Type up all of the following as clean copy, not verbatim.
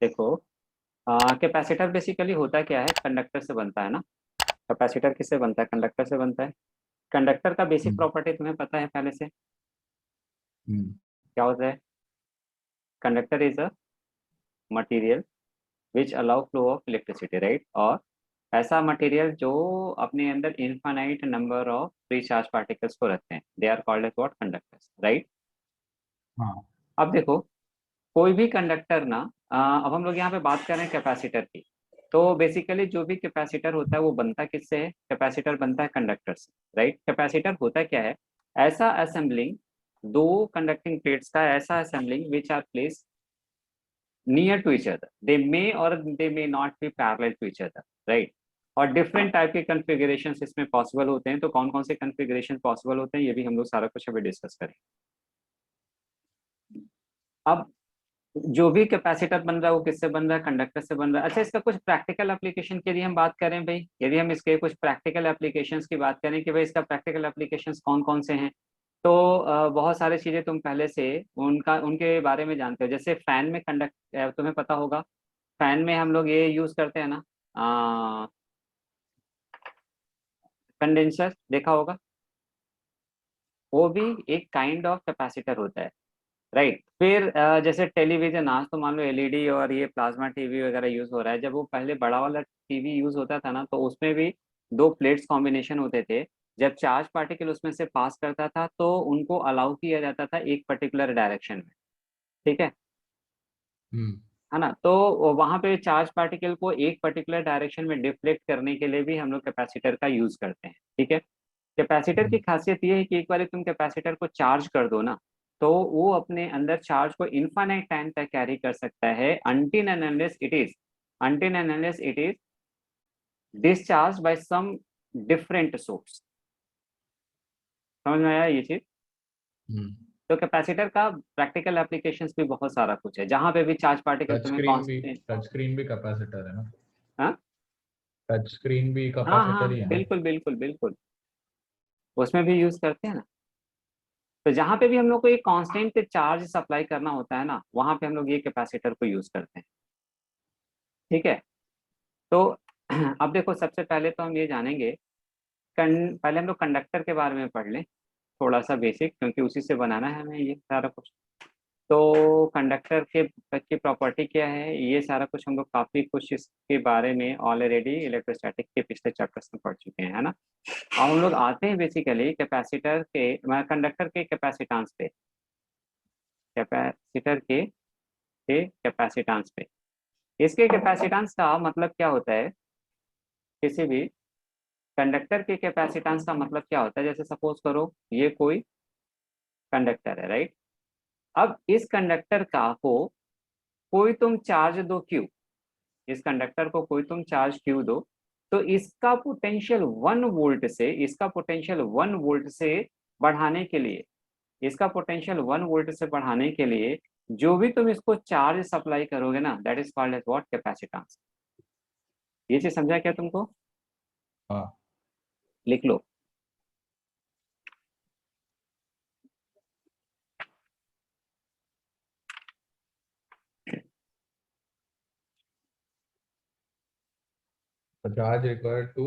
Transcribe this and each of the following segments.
देखो, capacitor basically होता क्या है, कंडक्टर से बनता है ना। कैपेसिटर किससे बनता है, कंडक्टर से बनता है। कंडक्टर का बेसिक हम्म। प्रॉपर्टी तुम्हें पता है पहले से, हम्म। क्या होता है। Conductor is a material which allow flow of electricity, right. और ऐसा मटेरियल जो अपने अंदर infinite number of free charge particles को रखते हैं, they are called as what, conductors, right. हाँ। अब देखो, कोई भी कंडक्टर ना, अब हम लोग यहाँ पे बात कर रहे हैं कैपेसिटर की। तो बेसिकली जो भी कैपेसिटर होता है वो बनता किससे है, कैपेसिटर बनता है कंडक्टर से, राइट। कैपेसिटर होता क्या है, ऐसा असेंबलिंग, दो कंडक्टिंग प्लेट्स का ऐसा assembling which are place near to each other, they may or they may not be parallel to each other, right। और डिफरेंट टाइप के कन्फिगरेशन इसमें पॉसिबल होते हैं, तो कौन कौन से कन्फिगरेशन पॉसिबल होते हैं ये भी हम लोग सारा कुछ अभी डिस्कस करें। अब जो भी कैपेसिटर बन रहा है वो किससे बन रहा है, कंडक्टर से बन रहा है। अच्छा, इसका कुछ प्रैक्टिकल एप्लीकेशन की यदि हम बात करें भाई, यदि हम इसके कुछ प्रैक्टिकल एप्लीकेशंस की बात करें कि भाई इसका प्रैक्टिकल एप्लीकेशंस कौन कौन से हैं, तो बहुत सारी चीजें तुम पहले से उनका उनके बारे में जानते हो। जैसे फैन में कंडक्ट, तुम्हें पता होगा, फैन में हम लोग ये यूज करते हैं ना, कंडेंसर देखा होगा, वो भी एक काइंड ऑफ कैपेसिटर होता है, राइट। फिर जैसे टेलीविजन, आज तो मान लो एलईडी और ये प्लाज्मा टीवी वगैरह यूज हो रहा है, जब वो पहले बड़ा वाला टीवी यूज होता था ना, तो उसमें भी दो प्लेट्स कॉम्बिनेशन होते थे। जब चार्ज पार्टिकल उसमें से पास करता था तो उनको अलाउ किया जाता था एक पर्टिकुलर डायरेक्शन में, ठीक हम्म। है ना। तो वहां पे चार्ज पार्टिकल को एक पर्टिकुलर डायरेक्शन में डिफ्लेक्ट करने के लिए भी हम लोग कैपेसिटर का यूज करते हैं, ठीक है। कैपेसिटर की हम्म। खासियत ये है कि एक बार तुम कैपेसिटर को चार्ज कर दो ना, तो वो अपने अंदर चार्ज को इनफाइनाइट टाइम तक कैरी कर सकता है, until and unless it is discharged by some different source। समझ में आया ये चीज। हम्म। तो कैपेसिटर का प्रैक्टिकल एप्लीकेशंस भी बहुत सारा कुछ है, जहां पे भी चार्ज पार्टिकल टच तुम्हें स्क्रीन भी कांस्टेंट। टच स्क्रीन भी कैपेसिटर है ना। हाँ टच स्क्रीन भी हाँ हाँ, कैपेसिटर ही है ना। बिल्कुल बिल्कुल बिल्कुल, उसमें भी यूज करते हैं ना। तो जहां पे भी हम लोग को एक कांस्टेंट चार्ज सप्लाई करना होता है ना, वहां पे हम लोग ये कैपेसिटर को यूज करते हैं, ठीक है। तो अब देखो, सबसे पहले तो हम ये जानेंगे, पहले हम लोग कंडक्टर के बारे में पढ़ लें, थोड़ा सा बेसिक, क्योंकि उसी से बनाना है हमें ये सारा कुछ। तो कंडक्टर के की प्रॉपर्टी क्या है, ये सारा कुछ हम लोग काफी कुछ इसके बारे में ऑलरेडी इलेक्ट्रोस्टैटिक के पिछले चैप्टर्स में पढ़ चुके हैं, है ना। अब हम लोग आते हैं बेसिकली कैपेसिटर के, कंडक्टर के कैपेसिटेंस पे, कैपेसिटर के कैपेसिटेंस पे। इसके कैपेसिटेंस का मतलब क्या होता है, किसी भी कंडक्टर के कैपेसिटेंस का मतलब क्या होता है। जैसे सपोज करो ये कोई कंडक्टर है, राइट। अब इस कंडक्टर का को कोई तुम चार्ज दो क्यू, इस कंडक्टर को कोई तुम चार्ज क्यू दो, तो इसका पोटेंशियल 1 वोल्ट से बढ़ाने के लिए, इसका पोटेंशियल 1 वोल्ट से बढ़ाने के लिए जो भी तुम इसको चार्ज सप्लाई करोगे ना, that is called as what, capacitance. ये चीज समझा क्या तुमको, हाँ। लिख लो। The charge required to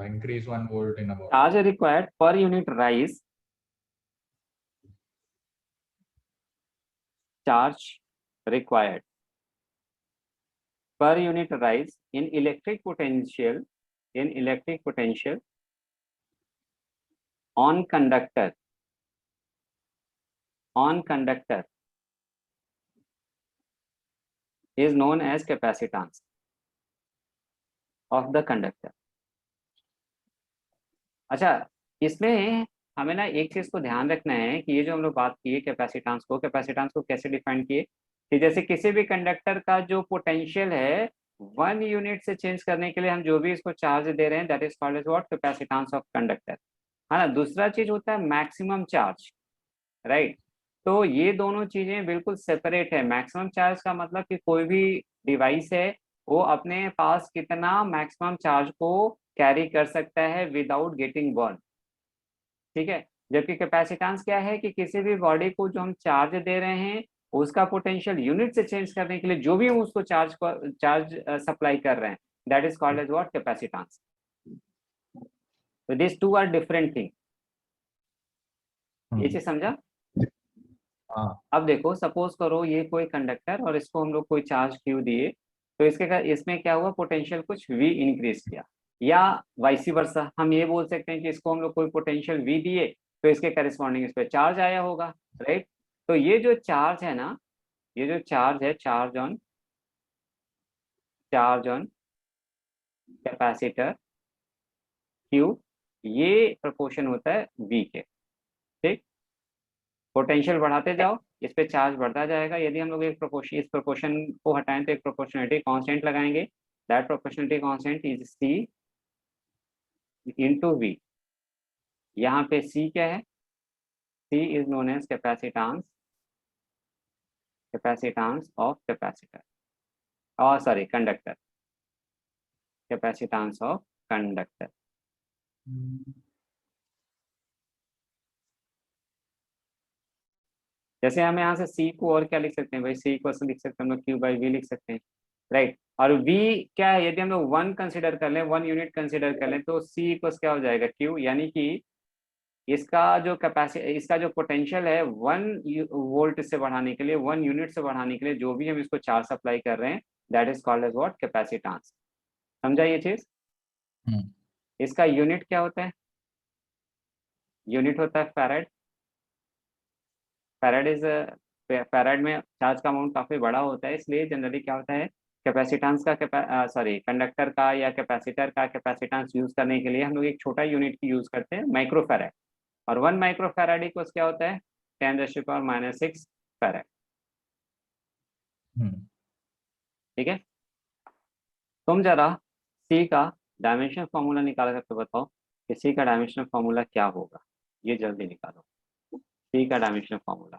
increase 1 volt in a body. Charge required per unit rise, charge required per unit rise in electric potential, in electric potential on conductor, on conductor is known as capacitance of the conductor। अच्छा, इसमें हमें ना एक चीज को ध्यान रखना है कि ये जो हम लोग बात की है कैपेसिटेंस को कैसे डिफाइन किए, कि जैसे किसी भी कंडक्टर का जो पोटेंशियल है 1 यूनिट से चेंज करने के लिए हम जो भी इसको चार्ज दे रहे हैं, that is called as what, capacitance of conductor, है ना। दूसरा चीज होता है मैक्सिमम चार्ज, राइट। तो ये दोनों चीजें बिल्कुल सेपरेट है। मैक्सिमम चार्ज का मतलब कि कोई भी डिवाइस है वो अपने पास कितना मैक्सिमम चार्ज को कैरी कर सकता है विदाउट गेटिंग बर्न, ठीक है। जबकि कैपेसिटेंस क्या है कि किसी भी बॉडी को जो हम चार्ज दे रहे हैं उसका पोटेंशियल यूनिट से चेंज करने के लिए जो भी हम उसको चार्ज सप्लाई कर रहे हैं, that is called as what, capacitance. तो this two are different thing. ये चीज समझा? हाँ अब देखो, सपोज करो ये कोई कंडक्टर और इसको हम लोग कोई चार्ज क्यू दिए, तो इसमें क्या हुआ, पोटेंशियल कुछ v इंक्रीज किया, या वाइसी वर्सा हम ये बोल सकते हैं कि इसको हम लोग कोई पोटेंशियल v दिए तो इसके करस्पॉन्डिंग इस पे चार्ज आया होगा, राइट। तो ये जो चार्ज है ना, ये जो चार्ज है, चार्ज ऑन कैपेसिटर Q, ये प्रोपोर्शन होता है v के, ठीक। पोटेंशियल बढ़ाते जाओ, इस पे चार्ज बढ़ता जाएगा। यदि हम लोग इस प्रोपोर्शन को हटाएं तो एक प्रोपोर्शनलिटी कांस्टेंट लगाएंगे, that proportionality constant is C into V। यहाँ पे C क्या है, C is known as capacitance of capacitor, और sorry conductor, capacitance of conductor. जैसे हम यहाँ से C को और क्या लिख सकते हैं भाई, C को लिख सकते हैं हम लोग Q/V लिख सकते हैं, राइट। और V क्या है, यदि हम लोग 1 कंसिडर कर लें, 1 यूनिट कंसिडर कर लें, तो C इक्वल्स क्या हो जाएगा, Q। यानी कि इसका जो पोटेंशियल है 1 वोल्ट से बढ़ाने के लिए, 1 यूनिट से बढ़ाने के लिए जो भी हम इसको चार्ज सप्लाई कर रहे हैं, that is called as what, capacitance. समझा ये चीज? इसका यूनिट क्या होता है, यूनिट होता है फैराड। फैराड में चार्ज का अमाउंट काफी बड़ा होता है, इसलिए जनरली क्या होता है, कैपेसिटेंस का कंडक्टर का या कैपेसिटर का कैपेसिटेंस यूज करने के लिए हम लोग एक छोटा यूनिट की यूज करते हैं, माइक्रोफैराड। और 1 माइक्रोफैराड इक्वल्स क्या होता है, 10⁻⁻⁶ फैराड। ठीक है, तुम जरा सी का डायमेंशन फॉर्मूला निकाल करके बताओ कि सी का डायमेंशन फॉर्मूला क्या होगा, ये जल्दी निकालो। सी का डायमेंशन फॉर्मूला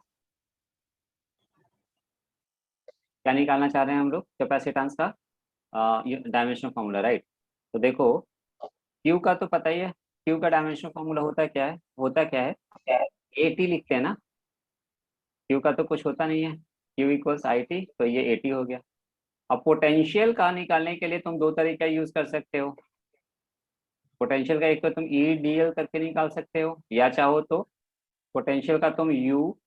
क्या निकालना चाह रहे हैं हम लोग, कैपेसिटेंस का डायमेंशन फॉर्मूला, राइट। तो देखो, क्यू का तो पता ही है, क्यू का डायमेंशन फॉर्मूला होता क्या है, एटी लिखते हैं ना। क्यू का तो कुछ होता नहीं है, क्यू इक्वल्स आई टी, तो ये एटी हो गया। अब पोटेंशियल का निकालने के लिए तुम दो तरीका यूज कर सकते हो। पोटेंशियल का एक तो तुम ई डी एल करके निकाल सकते हो, या चाहो तो पोटेंशियल का तुम यू,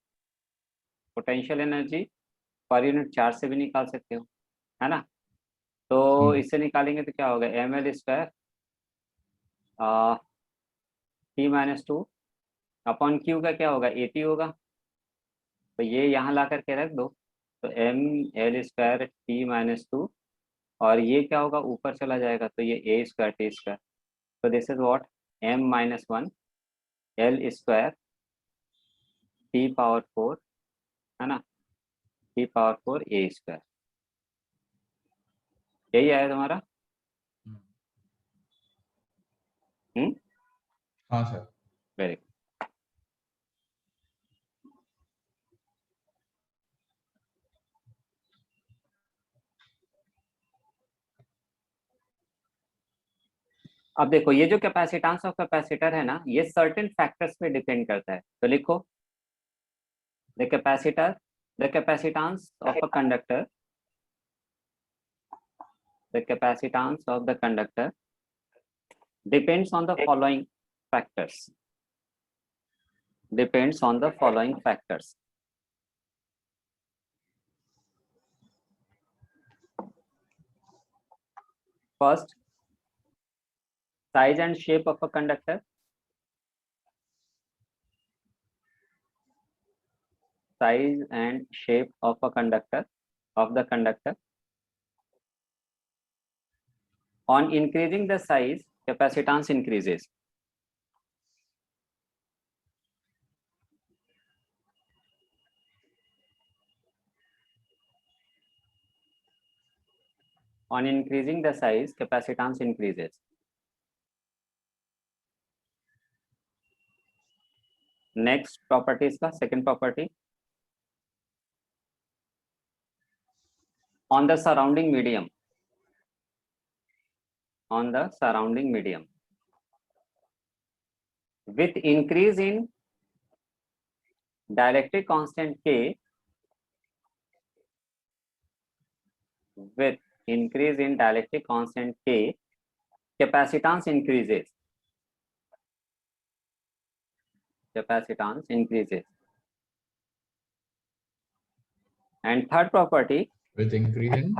पोटेंशियल एनर्जी पर यूनिट चार्ज से भी निकाल सकते हो, है ना। तो इससे निकालेंगे तो क्या होगा, ml² T-2 अपॉन क्यू का क्या होगा, 80 होगा। तो ये यहाँ ला करके रख दो, तो ml² T-2, और ये क्या होगा, ऊपर चला जाएगा, तो ये a² T²। तो this is what, m-1 L² T⁴, है ना, T⁴ a²। यही आया तुम्हारा? हाँ सर। Very good. अब देखो, ये जो कैपेसिटेंस ऑफ कैपेसिटर है ना, ये सर्टेन फैक्टर्स पे डिपेंड करता है। तो लिखो, the capacitance of a conductor, the capacitance of the conductor depends on the following factors, depends on the following factors. First, size and shape of a conductor, size and shape of a conductor, of the conductor. On increasing the size, capacitance increases. On increasing the size, capacitance increases. Next property is the second property. On the surrounding medium, on the surrounding medium, with increase in dielectric constant K, with increase in dielectric constant K, capacitance increases. Capacitance increases. And third property, with increase in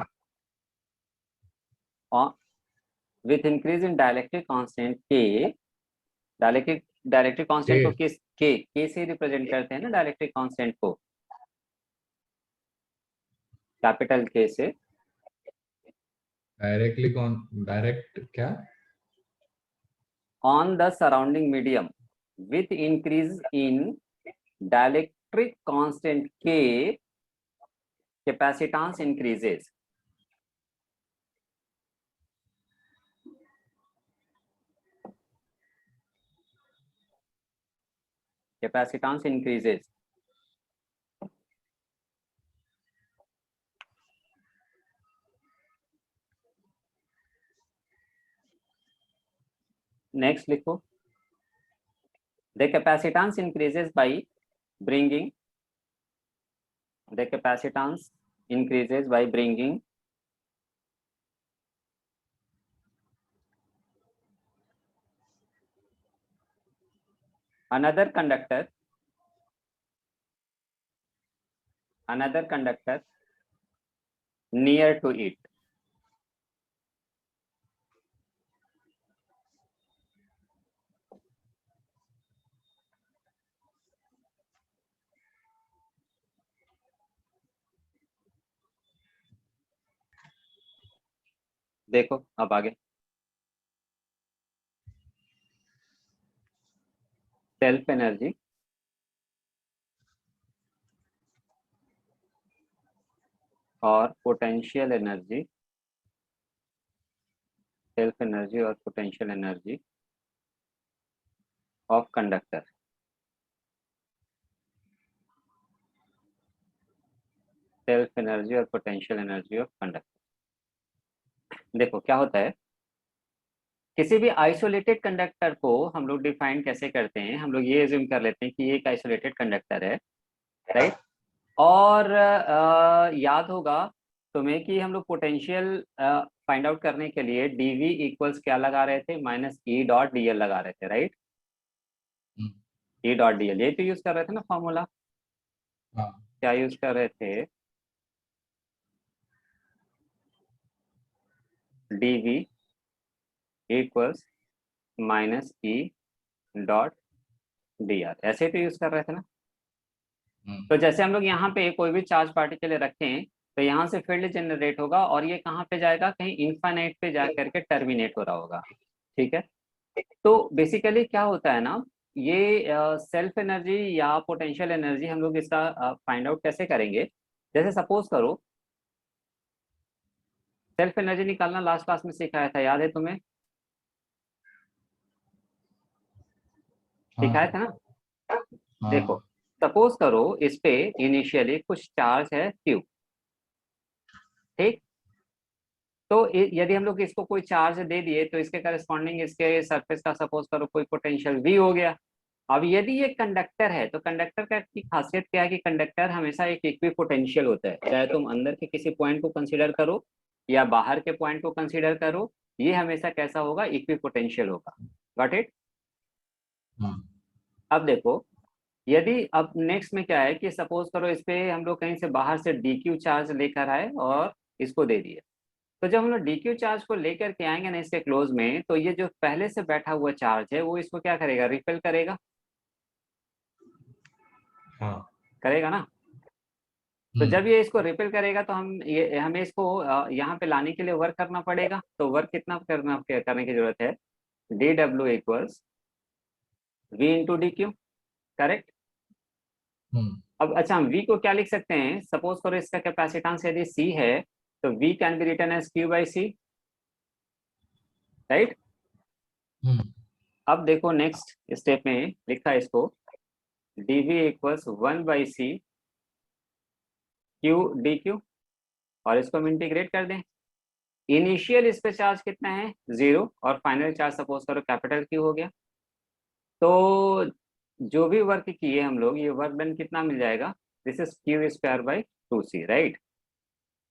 with increase in dielectric constant K, dielectric constant को किस के से represent करते हैं ना, dielectric constant को capital के से, डायरेक्ट क्या, on the surrounding medium with increase in dielectric constant के, capacitance increases. Capacitance increases. Next लिखो. The capacitance increases by bringing. The capacitance increases by bringing another conductor near to it. देखो अब आगे, self energy और potential energy, self energy और potential energy of conductor. Self energy और potential energy of conductor. देखो क्या होता है, किसी भी आइसोलेटेड कंडक्टर को हम लोग डिफाइन कैसे करते हैं, हम लोग ये एज्यूम कर लेते हैं कि ये एक आइसोलेटेड कंडक्टर है, राइट. और याद होगा तुम्हें कि हम लोग पोटेंशियल फाइंड आउट करने के लिए dv इक्वल्स क्या लगा रहे थे, minus E dot D L लगा रहे थे, right. E dot D L, ये तो यूज कर रहे थे ना फॉर्मूला. क्या यूज कर रहे थे, dv equals minus E dot D R, ऐसे तो यूज कर रहे थे ना. तो जैसे हम लोग यहाँ पे कोई भी चार्ज पार्टिकल रखें तो यहाँ से फील्ड जनरेट होगा और ये कहाँ पे जाएगा, कहीं इनफाइनाइट पे जा करके टर्मिनेट हो रहा होगा, ठीक है. तो बेसिकली क्या होता है ना, ये सेल्फ एनर्जी या पोटेंशियल एनर्जी हम लोग इसका फाइंड आउट कैसे करेंगे. जैसे सपोज करो, सेल्फ एनर्जी निकालना लास्ट क्लास में सिखाया था, याद है तुम्हें, सिखाया था ना. देखो सपोज करो इस पे इनिशियली कुछ चार्ज है Q, ठीक. तो यदि हम लोग इसको कोई चार्ज दे दिए तो इसके करस्पॉन्डिंग इसके सरफेस का सपोज करो कोई पोटेंशियल V हो गया. अब यदि ये कंडक्टर है तो कंडक्टर का की खासियत क्या है कि कंडक्टर हमेशा एक इक्वी पोटेंशियल होता है, चाहे तुम अंदर के किसी पॉइंट को कंसीडर करो या बाहर के पॉइंट को कंसीडर करो, ये हमेशा कैसा होगा, इक्वी पोटेंशियल होगा. Got it. अब देखो, यदि अब नेक्स्ट में क्या है कि सपोज करो इस पे हम लोग कहीं से बाहर से DQ चार्ज लेकर आए और इसको दे दिए, तो जब हम लोग DQ चार्ज को लेकर के आएंगे ना इसके क्लोज में, तो ये जो पहले से बैठा हुआ चार्ज है वो इसको क्या करेगा, रिपेल करेगा. करेगा ना. तो जब ये इसको रिपेल करेगा तो हमें इसको यहाँ पे लाने के लिए वर्क करना पड़ेगा. तो वर्क कितना करने की जरूरत है, dW equals V into DQ, correct. अब अच्छा, हम V को क्या लिख सकते हैं, सपोज करो इसका कैपेसिटेंस यदि C है तो V can be written as Q by C, right. अब देखो नेक्स्ट स्टेप में लिखा है इसको, dV equals 1 by C Q DQ, और इसको हम इंटीग्रेट कर दें. इनिशियल इस पे चार्ज कितना है, 0, और फाइनल चार्ज सपोज करो कैपिटल Q हो गया. तो जो भी वर्क किए हम लोग, ये वर्क डन कितना मिल जाएगा, this is Q square by 2C, right.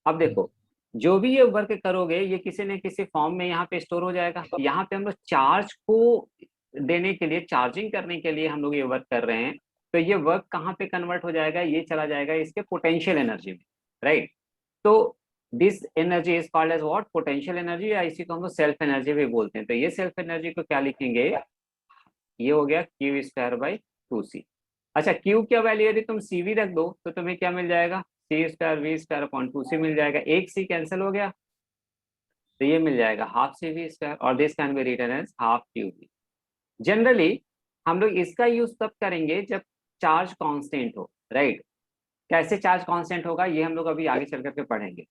अब देखो जो भी ये वर्क करोगे ये किसी न किसी फॉर्म में यहाँ पे स्टोर हो जाएगा। यहाँ पे हम लोग चार्ज को देने के लिए, चार्जिंग करने के लिए हम लोग ये वर्क कर रहे हैं, तो ये वर्क कहाँ पे कन्वर्ट हो जाएगा, ये चला जाएगा इसके पोटेंशियल एनर्जी में, राइट। तो this energy is called as what, potential energy, या इसी को हम लोग सेल्फ एनर्जी भी बोलते हैं। तो ये सेल्फ एनर्जी को क्या लिखेंगे, ये हो गया क्यू स्क्वायर बाई 2c। अच्छा, क्यू क्या वैल्यू, यदि तुम सी वी रख दो तो तुम्हें क्या मिल जाएगा, C square V square upon 2c मिल जाएगा। एक सी कैंसिल हो गया तो ये मिल जाएगा हाफ सी वी स्क्वायर, और this can be written as half Q V. Generally हम लोग इसका यूज तब करेंगे जब चार्ज कांस्टेंट हो, राइट। कैसे चार्ज कांस्टेंट होगा ये हम लोग अभी आगे चल करके पढ़ेंगे।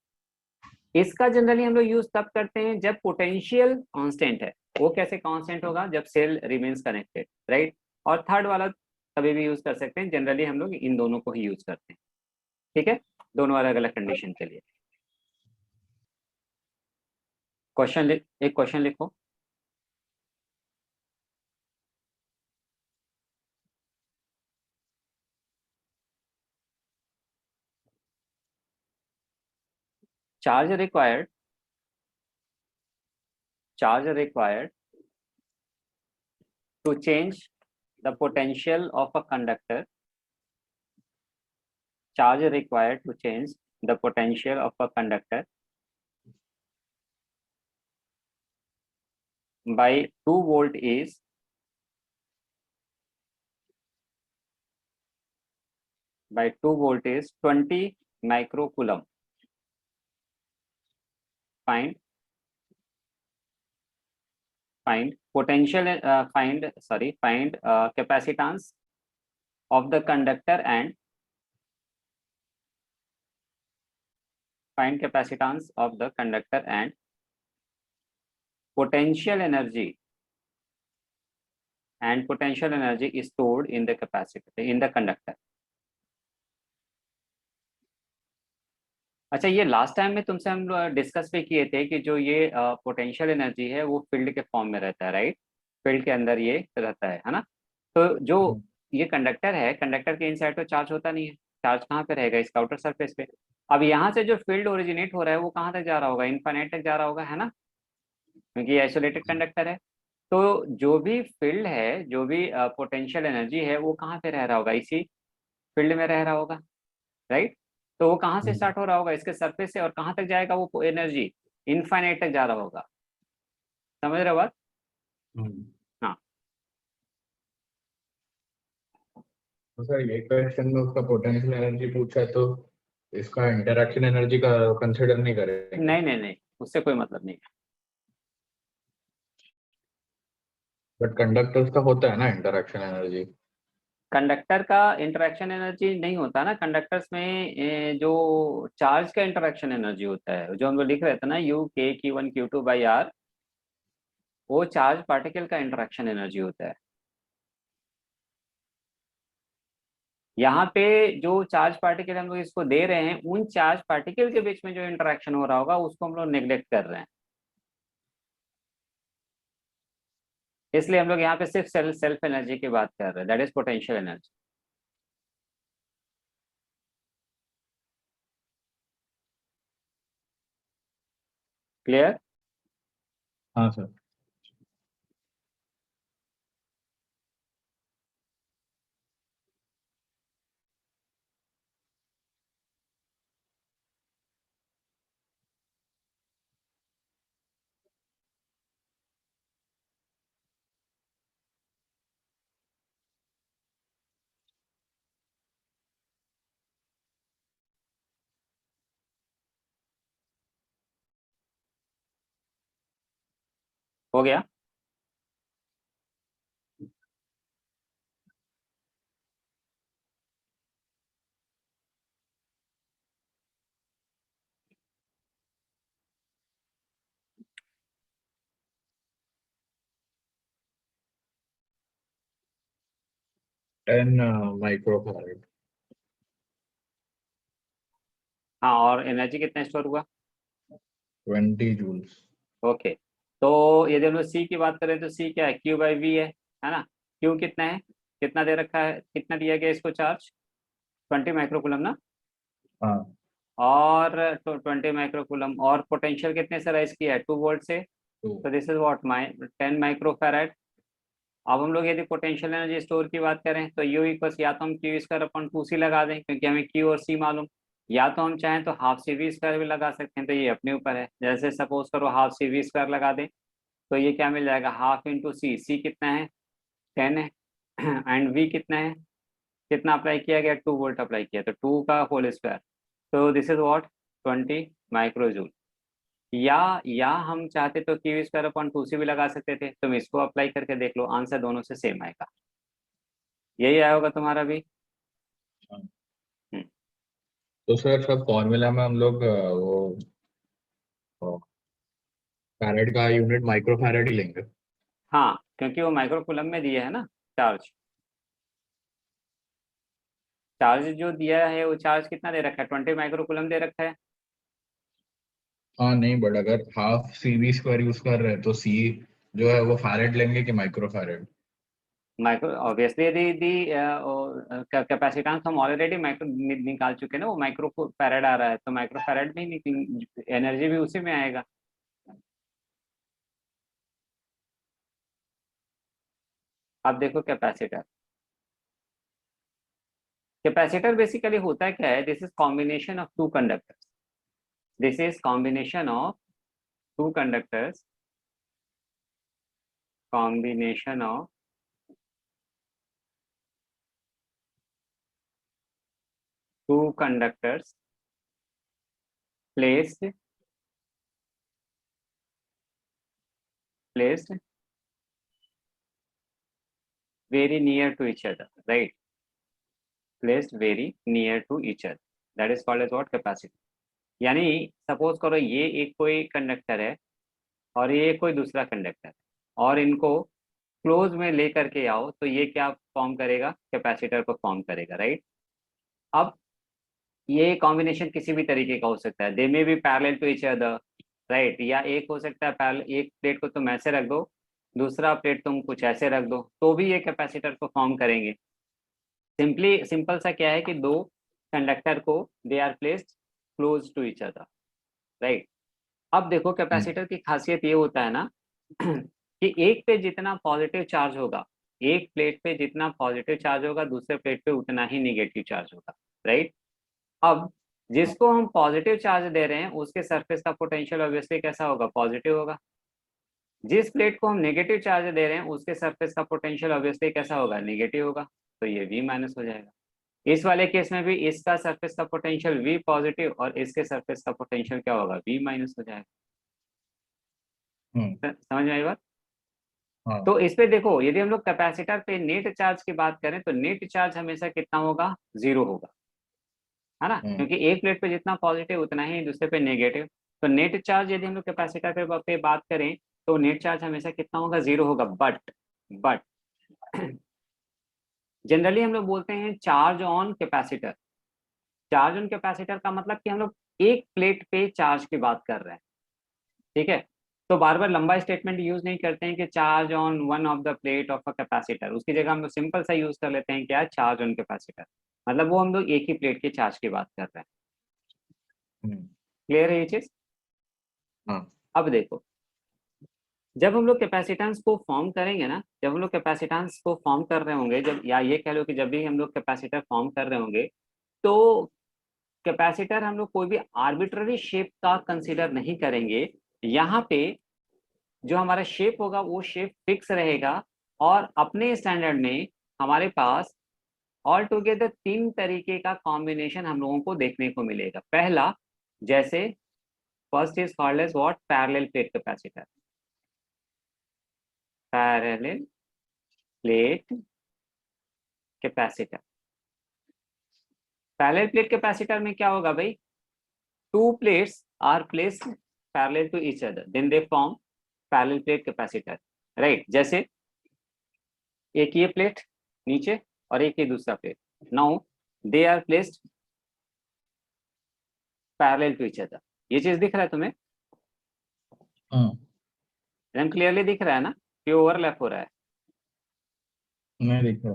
इसका जनरली हम लोग यूज तब करते हैं जब पोटेंशियल कांस्टेंट है। वो कैसे कांस्टेंट होगा, जब सेल रिमेन्स कनेक्टेड, राइट। और थर्ड वाला कभी भी यूज कर सकते हैं, जनरली हम लोग इन दोनों को ही यूज करते हैं, ठीक है, दोनों अलग अलग कंडीशन के लिए। क्वेश्चन एक क्वेश्चन लिखो। Charge required to change the potential of a conductor, charge required to change the potential of a conductor by 2 volt is 20 microcoulomb. Find potential, find capacitance of the conductor and potential energy is stored in the capacitor, in the conductor. अच्छा, ये last time में तुमसे हम discuss भी किए थे कि जो ये पोटेंशियल एनर्जी है वो फील्ड के फॉर्म में रहता है, राइट। फील्ड के अंदर ये रहता है ना। तो जो ये कंडक्टर है, कंडक्टर के इनसाइड तो चार्ज होता नहीं है, चार्ज कहाँ पे रहेगा, इसका आउटर सरफेस पे। अब यहाँ से जो फील्ड ओरिजिनेट हो रहा है वो कहाँ तक जा रहा होगा, इनफाइनाइट तक जा रहा होगा, है ना, क्योंकि ये आइसोलेटेड कंडक्टर है। तो जो भी फील्ड है, जो भी पोटेंशियल एनर्जी है वो कहाँ पे रह रहा होगा, इसी फील्ड में रह रहा होगा, राइट। तो वो कहाँ से स्टार्ट हो रहा होगा, इसके सरफेस से, और कहाँ तक जाएगा वो एनर्जी, इनफाइनाइट तक जा रहा होगा। समझ रहे हो बात। हाँ, तो सर ये क्वेश्चन में उसका पोटेंशियल एनर्जी पूछा है, तो इसका इंटरैक्शन एनर्जी का कंसीडर नहीं करेंगे? नहीं नहीं नहीं, उससे कोई मतलब नहीं है। बट कंडक्टर्स का होता है ना इंटरैक्शन एनर्जी। कंडक्टर का इंटरेक्शन एनर्जी नहीं होता ना, कंडक्टर्स में जो चार्ज का इंटरेक्शन एनर्जी होता है, जो हम लोग लिख रहे थे ना, यू के Q1 Q2 बाई आर, वो चार्ज पार्टिकल का इंटरेक्शन एनर्जी होता है। यहाँ पे जो चार्ज पार्टिकल हम लोग इसको दे रहे हैं, उन चार्ज पार्टिकल के बीच में जो इंटरेक्शन हो रहा होगा उसको हम लोग नेग्लेक्ट कर रहे हैं। इसलिए हम लोग यहाँ पे सिर्फ सेल्फ एनर्जी की बात कर रहे हैं, that is potential energy. Clear. हाँ सर। हो गया। Ten microfarad. हाँ, और एनर्जी कितना स्टोर हुआ, 20 जूल्स। ओके। तो यदि हम लोग सी की बात करें तो सी क्या है, क्यू बाई वी है ना। क्यू कितना है, कितना दे रखा है, कितना दिया गया इसको चार्ज, 20 माइक्रोकूलम ना। हाँ और 20 माइक्रोकूलम, और पोटेंशियल कितने से राइज किया है 2 वोल्ट से, तो दिस इज व्हाट 10 माइक्रोफैराड। अब हम लोग यदि पोटेंशियल एनर्जी स्टोर की बात करें तो यू इक्वल्स या तो हम क्यू स्क्वायर अपॉन 2c लगा दें क्योंकि हमें क्यू और सी मालूम, या तो हम चाहें तो हाफ सी वी स्क्वायर भी लगा सकते हैं, तो ये अपने ऊपर है। जैसे सपोज करो हाफ सी वी स्क्वायर लगा दें तो ये क्या मिल जाएगा, हाफ इंटू सी, सी कितना है 10 है एंड वी कितना है, कितना अप्लाई किया गया 2 वोल्ट अप्लाई किया, तो 2 का होल स्क्वायर, तो दिस इज व्हाट 20 माइक्रोजूल। या हम चाहते तो क्यू स्क्वायर अपॉन 2c भी लगा सकते थे, तुम इसको अप्लाई करके देख लो, आंसर दोनों से सेम आएगा। यही आया होगा तुम्हारा भी। तो सर सब फॉर्मूला में हम लोग वो फैराड का यूनिट माइक्रो फैराड ही लेंगे। हाँ, क्योंकि वो माइक्रोकूलम में दिया है ना चार्ज। चार्ज जो दिया है वो चार्ज कितना दे रखा है, 20 माइक्रोकूलम दे रखा है। हाँ नहीं, बट अगर half C V square use कर रहे हैं तो सी जो है वो फैराड लेंगे कि माइक्रो फैराड। माइक्रो ऑब्वियसली यदि कैपेसिटेंस हम ऑलरेडी माइक्रो निकाल चुके हैं ना, वो माइक्रो फैराड आ रहा है, तो माइक्रो फैराड में ही एनर्जी भी उसी में आएगा। अब देखो कैपेसिटर, कैपेसिटर बेसिकली होता है क्या है, this is combination of two conductors, this is combination of two conductors, combination of two conductors placed very near to each other, right? Placed very near to each other, that is called as what, capacitor। यानी suppose करो ये एक कोई conductor है और ये कोई दूसरा कंडक्टर है और इनको क्लोज में लेकर के आओ तो ये क्या फॉर्म करेगा, कैपेसिटर को फॉर्म करेगा, राइट। अब ये कॉम्बिनेशन किसी भी तरीके का हो सकता है, they may be parallel to each other, right, या एक हो सकता है पैरेलल, एक प्लेट को तुम ऐसे रख दो, दूसरा प्लेट तुम कुछ ऐसे रख दो, तो भी ये कैपेसिटर को फॉर्म करेंगे। सिंपल सा क्या है कि दो कंडक्टर को they are placed close to each other, right. अब देखो कैपेसिटर की खासियत ये होता है ना कि एक पे जितना पॉजिटिव चार्ज होगा, एक प्लेट पे जितना पॉजिटिव चार्ज होगा दूसरे प्लेट पे उतना ही निगेटिव चार्ज होगा, राइट। अब जिसको हम पॉजिटिव चार्ज दे रहे हैं उसके सरफेस का पोटेंशियल ऑब्वियसली कैसा होगा, पॉजिटिव होगा। जिस प्लेट को हम नेगेटिव चार्ज दे रहे हैं उसके सरफेस का पोटेंशियल ऑब्वियसली कैसा होगा, नेगेटिव होगा, तो ये V माइनस हो जाएगा। इस वाले केस में भी इसका सरफेस का पोटेंशियल V पॉजिटिव और इसके सरफेस का पोटेंशियल क्या होगा, V माइनस हो जाएगा। समझ में आई बात। हाँ। तो इस पे देखो, यदि हम लोग कैपेसिटर पे नेट चार्ज की बात करें तो नेट चार्ज हमेशा कितना होगा, 0 होगा, है ना, क्योंकि एक प्लेट पे जितना पॉजिटिव उतना ही दूसरे पे नेगेटिव। तो नेट चार्ज यदि हम लोग कैपेसिटर पे बात करें तो नेट चार्ज हमेशा कितना होगा, 0 होगा। बट जनरली हम लोग बोलते हैं charge on capacitor. Charge on capacitor का मतलब कि हम लोग एक प्लेट पे चार्ज की बात कर रहे हैं, ठीक है। तो बार बार लंबा स्टेटमेंट यूज नहीं करते हैं कि charge on one of the plate of a capacitor, उसकी जगह हम लोग सिंपल सा यूज कर लेते हैं क्या, चार्ज ऑन कैपेसिटर, मतलब वो हम लोग एक ही प्लेट के चार्ज की बात कर रहे हैं। क्लियर है ये चीज। हाँ। अब देखो, जब हम लोग कैपेसिटेंस को फॉर्म करेंगे ना, जब हम लोग कैपेसिटेंस को फॉर्म कर रहे होंगे, जब, या ये कह लो कि जब भी हम लोग कैपेसिटर फॉर्म कर रहे होंगे, तो कैपेसिटर हम लोग कोई भी आर्बिट्ररी शेप का कंसीडर नहीं करेंगे। यहाँ पे जो हमारा शेप होगा वो शेप फिक्स रहेगा, और अपने स्टैंडर्ड में हमारे पास ऑल टुगेदर 3 तरीके का कॉम्बिनेशन हम लोगों को देखने को मिलेगा। पहला, जैसे first is called as what, parallel plate capacitor, parallel plate capacitor. Parallel plate capacitor में क्या होगा भाई, 2 plates are placed parallel to each other, then they form parallel plate capacitor, right. जैसे एक ये प्लेट नीचे और एक ये दूसरा plate, now they are placed parallel to each other. ये चीज दिख रहा है तुम्हें, एकदम क्लियरली दिख रहा है ना कि ओवरलैप हो रहा है, नहीं दिख रहा।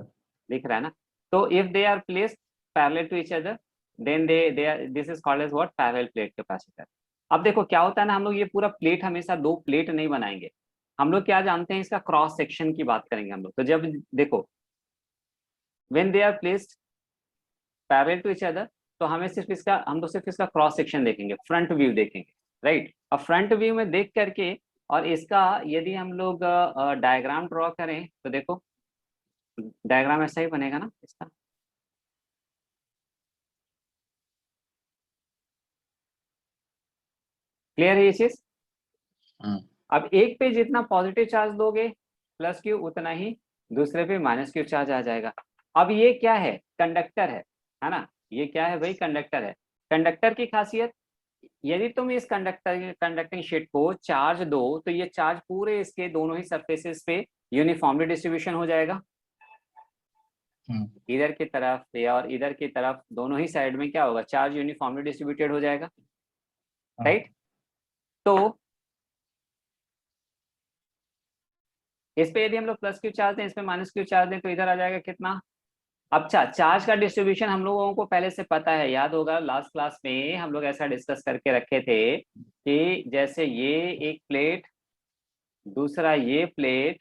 दिख रहा है ना। तो if they are placed parallel to each other then they this is called as what, parallel plate capacitor. अब देखो क्या होता है ना, हम लोग ये पूरा प्लेट हमेशा दो प्लेट नहीं बनाएंगे, हम लोग क्या जानते हैं, इसका क्रॉस सेक्शन की बात करेंगे हम लोग। तो जब देखो when they are placed parallel to each other, तो हमें सिर्फ इसका, हम लोग सिर्फ इसका क्रॉस सेक्शन देखेंगे, फ्रंट व्यू देखेंगे, राइट। अब फ्रंट व्यू में देख करके और इसका यदि हम लोग डायग्राम ड्रॉ करें तो देखो डायग्राम ऐसा ही बनेगा ना इसका। क्लियर है ये चीज? अब एक पे जितना पॉजिटिव चार्ज दोगे प्लस क्यू, उतना ही दूसरे पे माइनस क्यू चार्ज आ जाएगा। अब ये क्या है, कंडक्टर है ना, ये क्या है भाई, कंडक्टर है। कंडक्टर की खासियत, यदि तुम इस कंडक्टिंग शीट को चार्ज दो तो ये चार्ज पूरे इसके दोनों ही सरफेसेस पे यूनिफॉर्मली डिस्ट्रीब्यूशन हो जाएगा। इधर की तरफ और इधर की तरफ दोनों ही साइड में क्या होगा, चार्ज यूनिफॉर्मली डिस्ट्रीब्यूटेड हो जाएगा, राइट। तो इस पे यदि हम लोग प्लस क्यू चार्ज दें, इस पे माइनस क्यू चार्ज दें, तो इधर आ जाएगा कितना। अच्छा, चार्ज का डिस्ट्रीब्यूशन हम लोगों को पहले से पता है, याद होगा लास्ट क्लास में हम लोग ऐसा डिस्कस करके रखे थे कि जैसे ये एक प्लेट, दूसरा ये plate,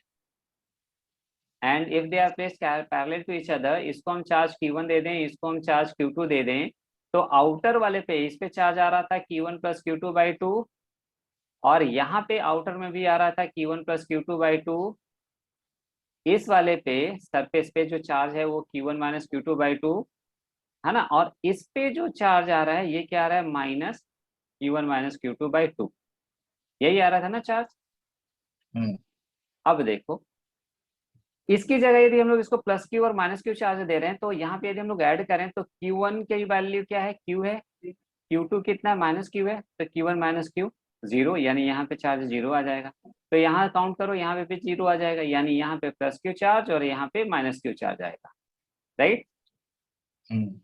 and if they are placed parallel to each other, इसको हम चार्ज Q1 दे दें, इसको हम चार्ज Q2 दे दें, तो आउटर वाले पे इस पे चार्ज आ रहा था Q1 प्लस Q2/2, और यहाँ पे आउटर में भी आ रहा था Q1 प्लस Q2/2। इस वाले पे सरफेस पे जो चार्ज है वो Q1 माइनस Q2/2 है ना, और इस पे जो चार्ज आ रहा है ये क्या आ रहा है, माइनस Q1 माइनस Q2/2, यही आ रहा था ना चार्ज। अब देखो इसकी जगह यदि हम लोग इसको प्लस क्यू और माइनस क्यू चार्ज दे रहे हैं, तो यहाँ पे यदि हम लोग ऐड करें तो Q1 की वैल्यू क्या है, Q है, Q2 कितना है, माइनस क्यू है, तो Q1 माइनस क्यू 0, यानी यहाँ पे चार्ज 0 आ जाएगा। तो यहाँ काउंट करो, यहाँ पे भी 0 आ जाएगा, यानी यहाँ पे प्लस क्यू चार्ज और यहाँ पे माइनस क्यू चार्ज आएगा, राइट।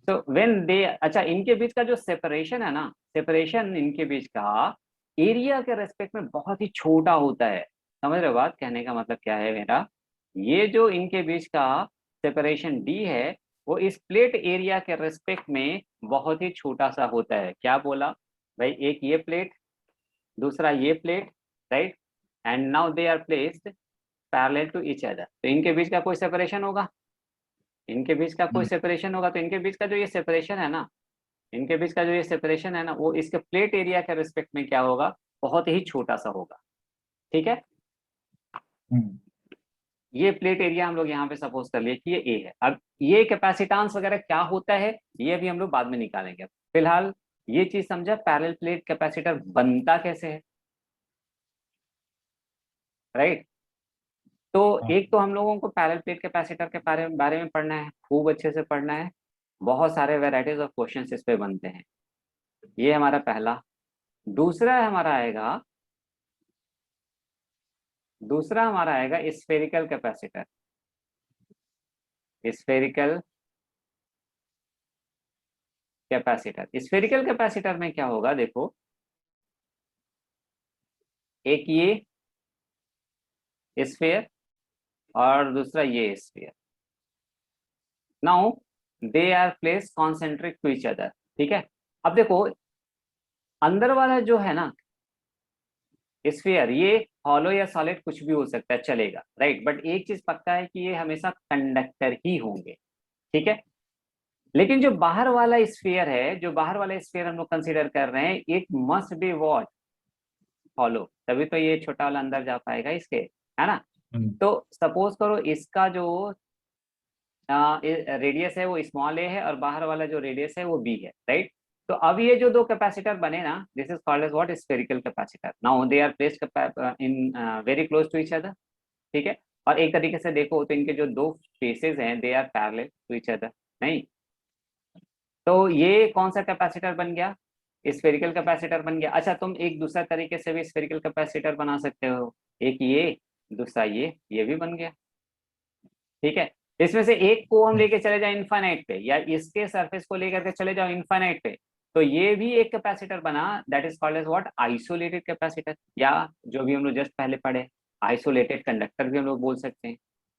तो व्हेन दे, अच्छा इनके बीच का जो सेपरेशन है ना, सेपरेशन इनके बीच का एरिया के रेस्पेक्ट में बहुत ही छोटा होता है। समझ रहे हो बात, कहने का मतलब क्या है मेरा, ये जो इनके बीच का सेपरेशन डी है वो इस प्लेट एरिया के रेस्पेक्ट में बहुत ही छोटा सा होता है। क्या बोला भाई, एक ये प्लेट, दूसरा ये plate, right, and now they are placed parallel to each other, तो इनके बीच का कोई सेपरेशन होगा, इनके बीच का कोई सेपरेशन होगा, तो इनके बीच का जो ये सेपरेशन है ना, इनके बीच का जो ये सेपरेशन है ना, वो इसके प्लेट एरिया के रिस्पेक्ट में क्या होगा, बहुत ही छोटा सा होगा, ठीक है। ये प्लेट एरिया हम लोग यहाँ पे सपोज कर लिए कि ये ए है। अब ये कैपेसिटेंस वगैरह क्या होता है ये भी हम लोग बाद में निकालेंगे, फिलहाल ये चीज समझा पैरेलल प्लेट कैपेसिटर बनता कैसे है, राइट। तो एक तो हम लोगों को पैरेलल प्लेट कैपेसिटर के बारे में पढ़ना है, खूब अच्छे से पढ़ना है, बहुत सारे वेराइटीज ऑफ क्वेश्चंस इस पे बनते हैं, ये हमारा पहला। दूसरा हमारा आएगा, दूसरा हमारा आएगा spherical capacitor. Spherical capacitor, spherical capacitor में क्या होगा, देखो एक ये स्फीयर और दूसरा ये sphere, now they are place concentric to each other, ठीक है। अब देखो अंदर वाला जो है ना स्फीयर, ये हॉलो या सॉलिड कुछ भी हो सकता है, चलेगा, राइट, बट एक चीज पक्का है कि ये हमेशा कंडक्टर ही होंगे, ठीक है। लेकिन जो बाहर वाला स्फीयर है, जो बाहर वाला स्फीयर हम लोग कंसीडर कर रहे हैं, it must be what, hollow, तभी तो ये छोटा वाला अंदर जा पाएगा इसके, है ना। तो सपोज करो इसका जो रेडियस है वो स्मॉल ए है और बाहर वाला जो रेडियस है वो बी है, राइट। तो अब ये जो दो कैपेसिटर बने ना, this is called as what, spherical capacitor. Now they are placed in very close to each other, ठीक है। और एक तरीके से देखो तो इनके जो दो फेसेस हैं they are parallel to each other, नहीं। तो ये कौन सा कैपेसिटर बन गया, स्फेरिकल कैपेसिटर बन गया। अच्छा तुम एक दूसरा तरीके से भी स्फेरिकल कैपेसिटर बना सकते हो, एक ये, दूसरा ये भी बन गया, ठीक है। इसमें से एक को हम लेके चले जाए इनफाइनाइट पे, या इसके सरफेस को लेकर के चले जाओ इनफाइनाइट पे, तो ये भी एक कैपेसिटर बना, that is called as what, isolated capacitor, या जो भी हम लोग जस्ट पहले पढ़े आइसोलेटेड कंडक्टर भी हम लोग बोल सकते हैं।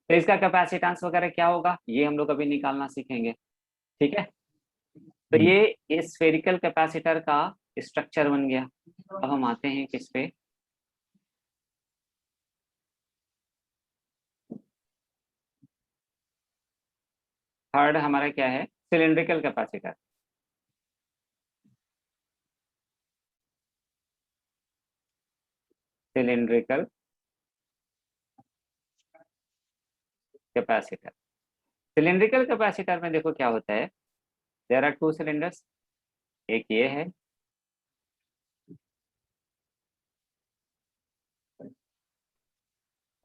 तो इसका कैपेसिटेंस वगैरह क्या होगा ये हम लोग अभी निकालना सीखेंगे, ठीक है। तो ये स्फेरिकल कैपेसिटर का स्ट्रक्चर बन गया। अब हम आते हैं किस पे, थर्ड हमारा क्या है, cylindrical capacitor. Cylindrical capacitor, cylindrical capacitor में देखो क्या होता है, देयर आर टू सिलेंडर्स, एक ये है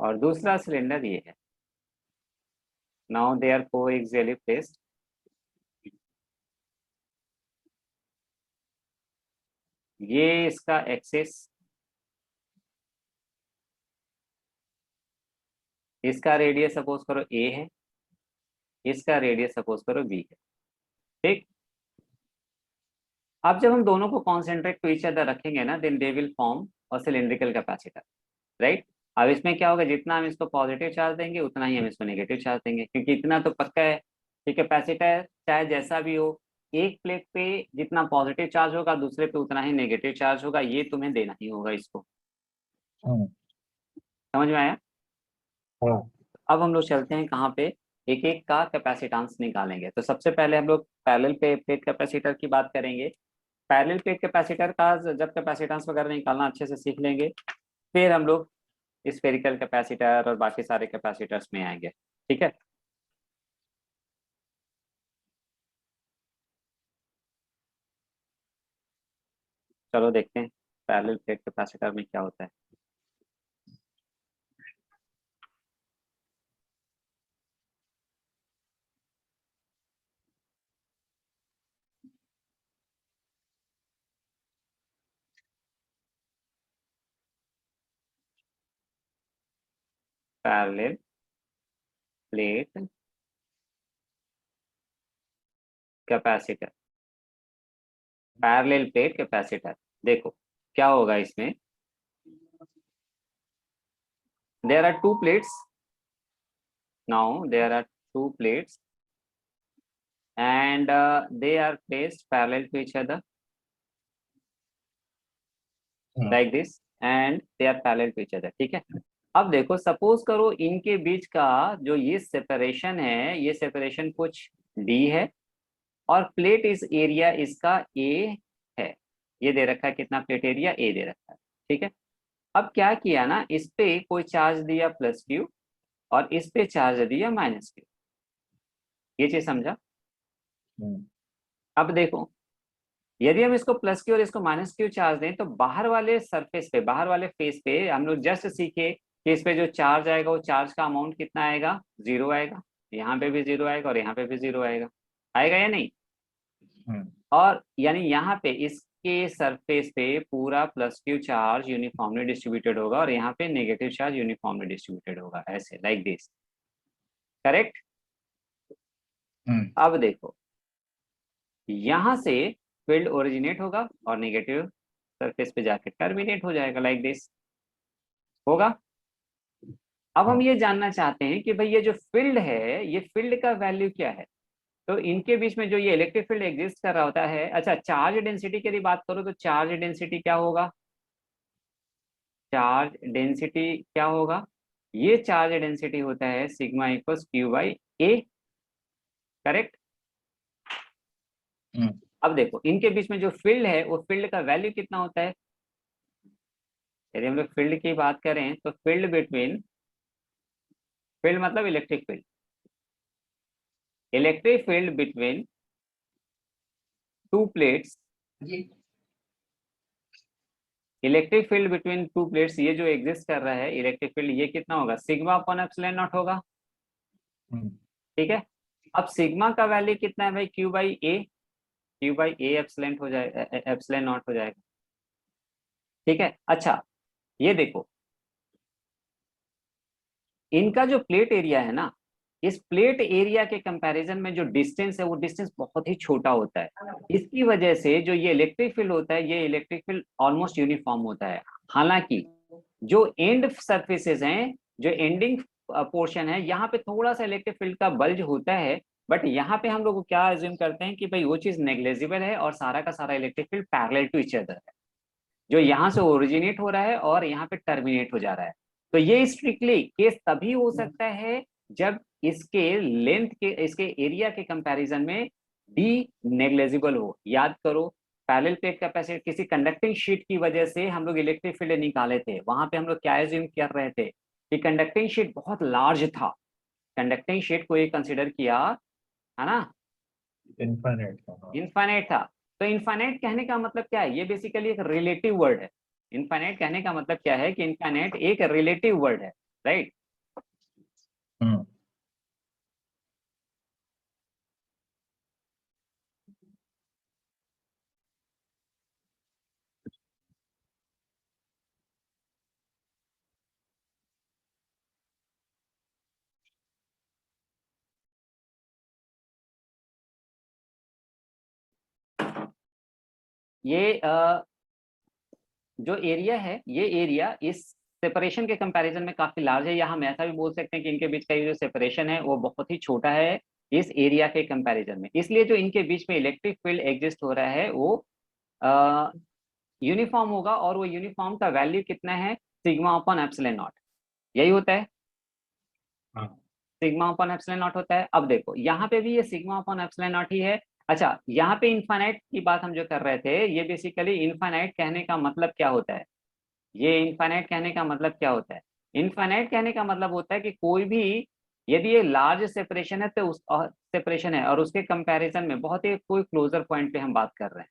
और दूसरा सिलेंडर ये है। नाउ दे आर कोएक्सियली प्लेस्ड, ये इसका एक्सिस, इसका रेडियस सपोज करो ए है, इसका रेडियस सपोज करो बी है, ठीक। अब जब हम दोनों को कॉन्सेंट्रेट टू ईच अदर रखेंगे ना, then they will form a cylindrical capacitor, right. अब इसमें क्या होगा, जितना हम इसको पॉजिटिव चार्ज देंगे उतना ही हम इसको नेगेटिव चार्ज देंगे, क्योंकि इतना तो पक्का है कि कैपेसिटर चाहे जैसा भी हो, एक प्लेट पे जितना पॉजिटिव चार्ज होगा दूसरे पे उतना ही नेगेटिव चार्ज होगा, ये तुम्हें देना ही होगा इसको। समझ में आया? हाँ। अब हम लोग चलते हैं कहाँ पे, एक एक का कैपेसिटेंस निकालेंगे। तो सबसे पहले हम लोग पैरेलल प्लेट कैपेसिटर की बात करेंगे। पैरेलल प्लेट कैपेसिटर का जब कैपेसिटेंस वगैरह निकालना अच्छे से सीख लेंगे, फिर हम लोग स्फेरिकल कैपेसिटर और बाकी सारे कैपेसिटर्स में आएंगे, ठीक है। चलो देखते हैं पैरेलल प्लेट कैपेसिटर में क्या होता है। Parallel plate capacitor, parallel plate capacitor, देखो क्या होगा इसमें, there are two plates, now there are two plates and they are placed parallel to each other like this and they are parallel to each other, ठीक है। अब देखो suppose करो इनके बीच का जो ये सेपरेशन है, ये सेपरेशन कुछ d है और प्लेट इस एरिया इसका a है, ये दे रखा है कितना, प्लेट एरिया a दे रखा है, ठीक है। अब क्या किया ना, इस पे कोई चार्ज दिया +q और इस पे चार्ज दिया -q, ये चीज समझा। अब देखो यदि हम इसको +q और इसको -q चार्ज दें तो बाहर वाले सरफेस पे, बाहर वाले फेस पे हम लोग जस्ट सीखे कि इस पे जो चार्ज आएगा वो चार्ज का अमाउंट कितना आएगा, 0 आएगा, यहाँ पे भी 0 आएगा और यहाँ पे भी 0 आएगा, आएगा या नहीं। और यानी यहाँ पे इसके सरफेस पे पूरा +q चार्ज यूनिफॉर्मली डिस्ट्रीब्यूटेड होगा और यहाँ पे नेगेटिव चार्ज यूनिफॉर्मली डिस्ट्रीब्यूटेड होगा, ऐसे लाइक दिस, करेक्ट। अब देखो यहां से फील्ड ओरिजिनेट होगा और नेगेटिव सरफेस पे जाके टर्मिनेट हो जाएगा, लाइक दिस होगा। अब हम ये जानना चाहते हैं कि भाई ये जो फील्ड है, ये फील्ड का वैल्यू क्या है। तो इनके बीच में जो ये इलेक्ट्रिक फील्ड एग्जिस्ट कर रहा होता है, अच्छा चार्ज डेंसिटी की यदि बात करो तो चार्ज डेंसिटी क्या होगा, चार्ज डेंसिटी क्या होगा, ये चार्ज डेंसिटी होता है सिग्मा इक्वल्स Q/A, करेक्ट। अब देखो इनके बीच में जो फील्ड है वो फील्ड का वैल्यू कितना होता है, यदि हम लोग फील्ड की बात करें तो फील्ड बिटवीन, फील्ड मतलब electric field, electric field between two plates, electric field between two plates, ये जो एग्जिस्ट कर रहा है इलेक्ट्रिक फील्ड, ये कितना होगा, σ/ε0 होगा, ठीक है। अब सिग्मा का वैल्यू कितना है भाई, Q/A, Q/A एप्सिलॉन हो जाएगा, ε0 हो जाएगा, ठीक है। अच्छा ये देखो इनका जो प्लेट एरिया है ना, इस प्लेट एरिया के कंपैरिजन में जो डिस्टेंस है वो डिस्टेंस बहुत ही छोटा होता है, इसकी वजह से जो ये इलेक्ट्रिक फील्ड होता है, ये इलेक्ट्रिक फील्ड ऑलमोस्ट यूनिफॉर्म होता है। हालांकि जो एंड सरफेसेस हैं, जो एंडिंग पोर्शन है, यहाँ पे थोड़ा सा इलेक्ट्रिक फील्ड का बल्ज होता है, बट यहाँ पे हम लोग क्या एज्यूम करते हैं कि भाई वो चीज नेग्लेजिबल है और सारा का सारा electric field parallel to each other है, जो यहाँ से ओरिजिनेट हो रहा है और यहाँ पे टर्मिनेट हो जा रहा है। तो ये स्ट्रिक्टली केस तभी हो सकता है जब इसके लेंथ के, इसके एरिया के कंपैरिजन में डी नेग्लेजिबल हो। याद करो, पैरेलल प्लेट कैपेसिटर किसी कंडक्टिंग शीट की वजह से हम लोग इलेक्ट्रिक फील्ड निकाले थे। वहां पे हम लोग क्या एज्यूम कर रहे थे कि कंडक्टिंग शीट बहुत लार्ज था, कंडक्टिंग शीट को ये कंसिडर किया, है ना, इनफाइनाइट इनफाइनाइट था। तो इनफाइनाइट कहने का मतलब क्या है, ये बेसिकली एक रिलेटिव वर्ड है। इनफाइनाइट कहने का मतलब क्या है कि इनफाइनाइट एक रिलेटिव वर्ड है, राइट। ये जो एरिया है, ये एरिया इस सेपरेशन के कंपैरिजन में काफी लार्ज है, या हम ऐसा भी बोल सकते हैं कि इनके बीच का ये जो सेपरेशन है वो बहुत ही छोटा है इस एरिया के कंपैरिजन में। इसलिए जो इनके बीच में इलेक्ट्रिक फील्ड एग्जिस्ट हो रहा है वो यूनिफॉर्म होगा, और वो यूनिफॉर्म का वैल्यू कितना है, सिग्मा अपॉन एप्सिलॉन नॉट, यही होता है। सिग्मा अपॉन एप्सिलॉन नॉट होता है। अब देखो यहाँ पे भी ये सिग्मा अपॉन एप्सिलॉन नॉट ही है। अच्छा, यहाँ पे इनफाइनाइट की बात हम जो कर रहे थे, ये बेसिकली इनफाइनाइट कहने का मतलब क्या होता है, ये इनफाइनाइट कहने का मतलब क्या होता है, इनफाइनाइट कहने का मतलब होता है कि कोई भी, यदि ये लार्ज सेपरेशन है तो उस सेपरेशन है और उसके कंपैरिजन में बहुत ही कोई क्लोजर पॉइंट पे हम बात कर रहे हैं,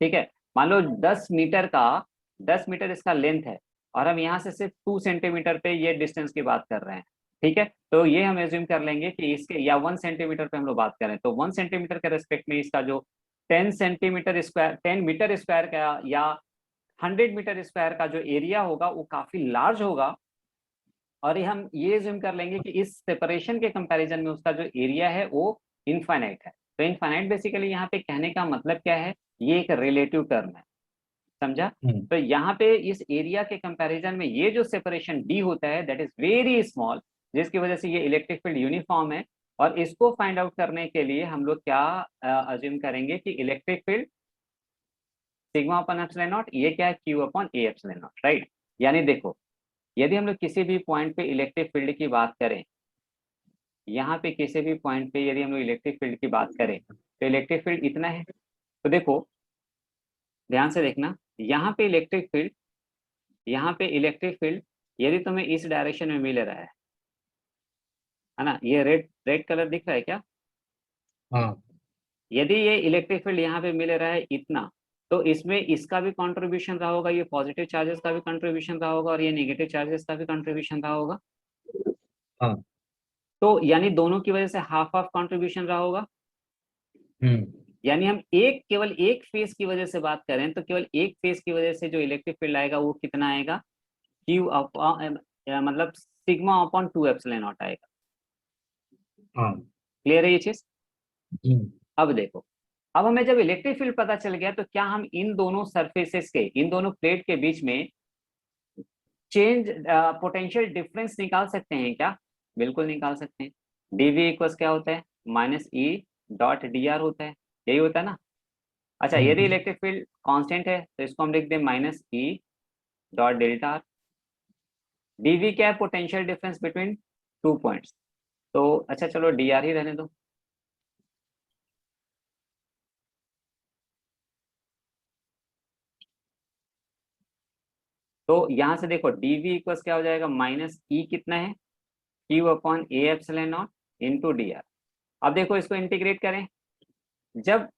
ठीक है। मान लो 10 मीटर का, 10 मीटर इसका लेंथ है और हम यहाँ से सिर्फ 2 सेंटीमीटर पे ये डिस्टेंस की बात कर रहे हैं, ठीक है। तो ये हम एज्यूम कर लेंगे कि इसके, या 1 सेंटीमीटर पे हम लोग बात करें तो 1 सेंटीमीटर के रेस्पेक्ट में इसका जो 10 सेंटीमीटर स्क्वायर, 10 मीटर स्क्वायर का या 100 मीटर स्क्वायर का जो एरिया होगा वो काफी लार्ज होगा। और ये हम ये एज्यूम कर लेंगे कि इस सेपरेशन के कंपैरिजन में उसका जो एरिया है वो इनफाइनाइट है। तो इनफाइनाइट बेसिकली यहाँ पे कहने का मतलब क्या है, ये एक रिलेटिव टर्म है, समझा। तो यहाँ पे इस एरिया के कंपैरिजन में ये जो सेपरेशन डी होता है दैट इज वेरी स्मॉल, जिसकी वजह से ये इलेक्ट्रिक फील्ड यूनिफॉर्म है। और इसको फाइंड आउट करने के लिए हम लोग क्या अज्यूम करेंगे कि electric field sigma upon epsilon not, ये क्या है, Q upon A epsilon not, right. यानी देखो, यदि हम लोग किसी भी पॉइंट पे इलेक्ट्रिक फील्ड की बात करें, यहाँ पे किसी भी पॉइंट पे यदि हम लोग इलेक्ट्रिक फील्ड की बात करें तो इलेक्ट्रिक फील्ड इतना है। तो देखो ध्यान से देखना, यहाँ पे इलेक्ट्रिक फील्ड, यहाँ पे इलेक्ट्रिक फील्ड यदि तुम्हें इस डायरेक्शन में मिल रहा है ना, ये रेड रेड कलर दिख रहा है क्या, हाँ, यदि ये इलेक्ट्रिक फील्ड यहाँ पे मिल रहा है इतना, तो इसमें इसका भी कंट्रीब्यूशन रहा होगा, ये पॉजिटिव चार्जेस का भी कंट्रीब्यूशन रहा होगा और ये नेगेटिव चार्जेस का भी कंट्रीब्यूशन रहा होगा। हाँ, तो यानी दोनों की वजह से हाफ हाफ कंट्रीब्यूशन रहा होगा। यानी हम एक, केवल एक फेज की वजह से बात करें तो केवल एक फेज की वजह से जो इलेक्ट्रिक फील्ड आएगा वो कितना आएगा, क्यू अपॉन, मतलब सिग्मा अपॉन 2 एप्सिलॉन नॉट आएगा। हाँ, क्लियर है ये चीज। अब देखो, अब हमें जब इलेक्ट्रिक फील्ड पता चल गया तो क्या हम इन दोनों सरफेसेस के, इन दोनों प्लेट के बीच में चेंज पोटेंशियल डिफरेंस निकाल सकते हैं क्या, बिल्कुल निकाल सकते हैं। डीवी इक्वल्स क्या होता है, minus E dot D R होता है, यही होता है ना। अच्छा, यदि इलेक्ट्रिक फील्ड कांस्टेंट है तो इसको हम लिख दें minus E dot delta R. DV क्या है, पोटेंशियल डिफरेंस बिटवीन 2 पॉइंट्स। तो अच्छा चलो डी आर ही रहने दो। तो यहां से देखो डीवी इक्वल्स क्या हो जाएगा, माइनस ई कितना है, Q upon A epsilon naught into D are. अब देखो इसको इंटीग्रेट करें, जब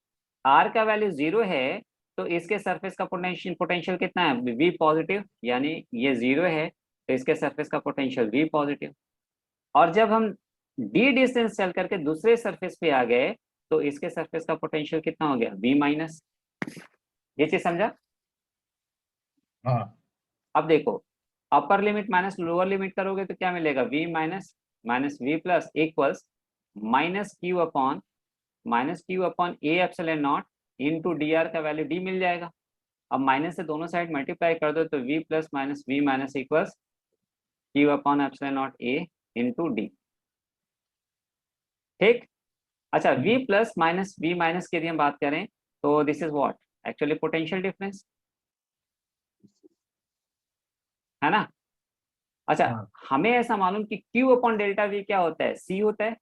आर का वैल्यू 0 है तो इसके सरफेस का पोटेंशियल कितना है, वी पॉजिटिव, यानी ये 0 है तो इसके सरफेस का पोटेंशियल वी पॉजिटिव। और जब हम डी डिस्टेंस चल करके दूसरे सरफेस पे आ गए तो इसके सरफेस का पोटेंशियल कितना हो गया, वी माइनस। ये चीज समझा। हाँ, अब देखो, upper limit minus lower limit करोगे तो क्या मिलेगा, V minus minus V plus equals minus Q upon A epsilon naught into D R का वैल्यू डी मिल जाएगा। अब माइनस से दोनों साइड मल्टीप्लाई कर दो तो v plus minus V minus equals Q upon epsilon naught A into D, ठीक। अच्छा, V plus minus V minus की यदि हम बात करें तो this is what, actually potential difference, है ना। अच्छा, हाँ हमें ऐसा मालूम कि Q अपॉन डेल्टा V क्या होता है, C होता है।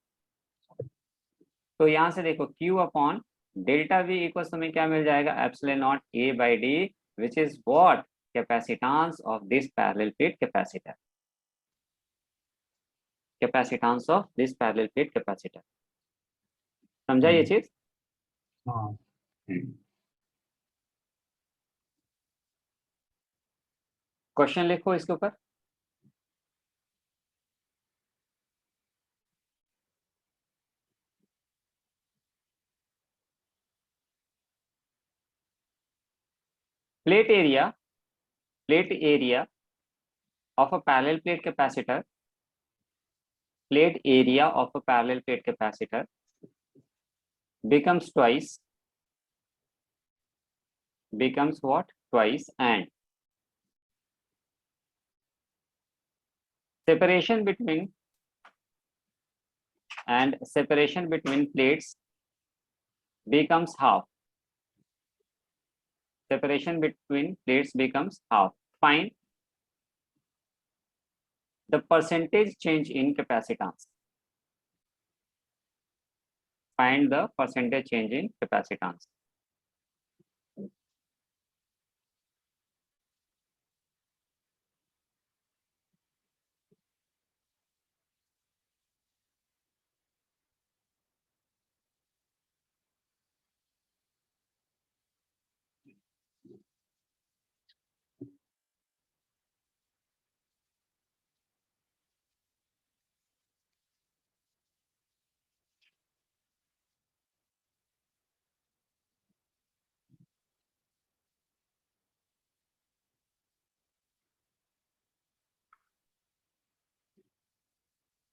तो यहाँ से देखो Q upon delta V equal तुम्हें क्या मिल जाएगा, epsilon not A by D, which is what, capacitance of this parallel plate capacitor, capacitance of this parallel plate capacitor. समझा ये चीज। हाँ क्वेश्चन लिखो इसके ऊपर। Plate area of a parallel plate capacitor, plate area of a parallel plate capacitor becomes what, twice, and separation between plates becomes half, separation between plates becomes half. Find the percentage change in capacitance, find the percentage change in capacitance.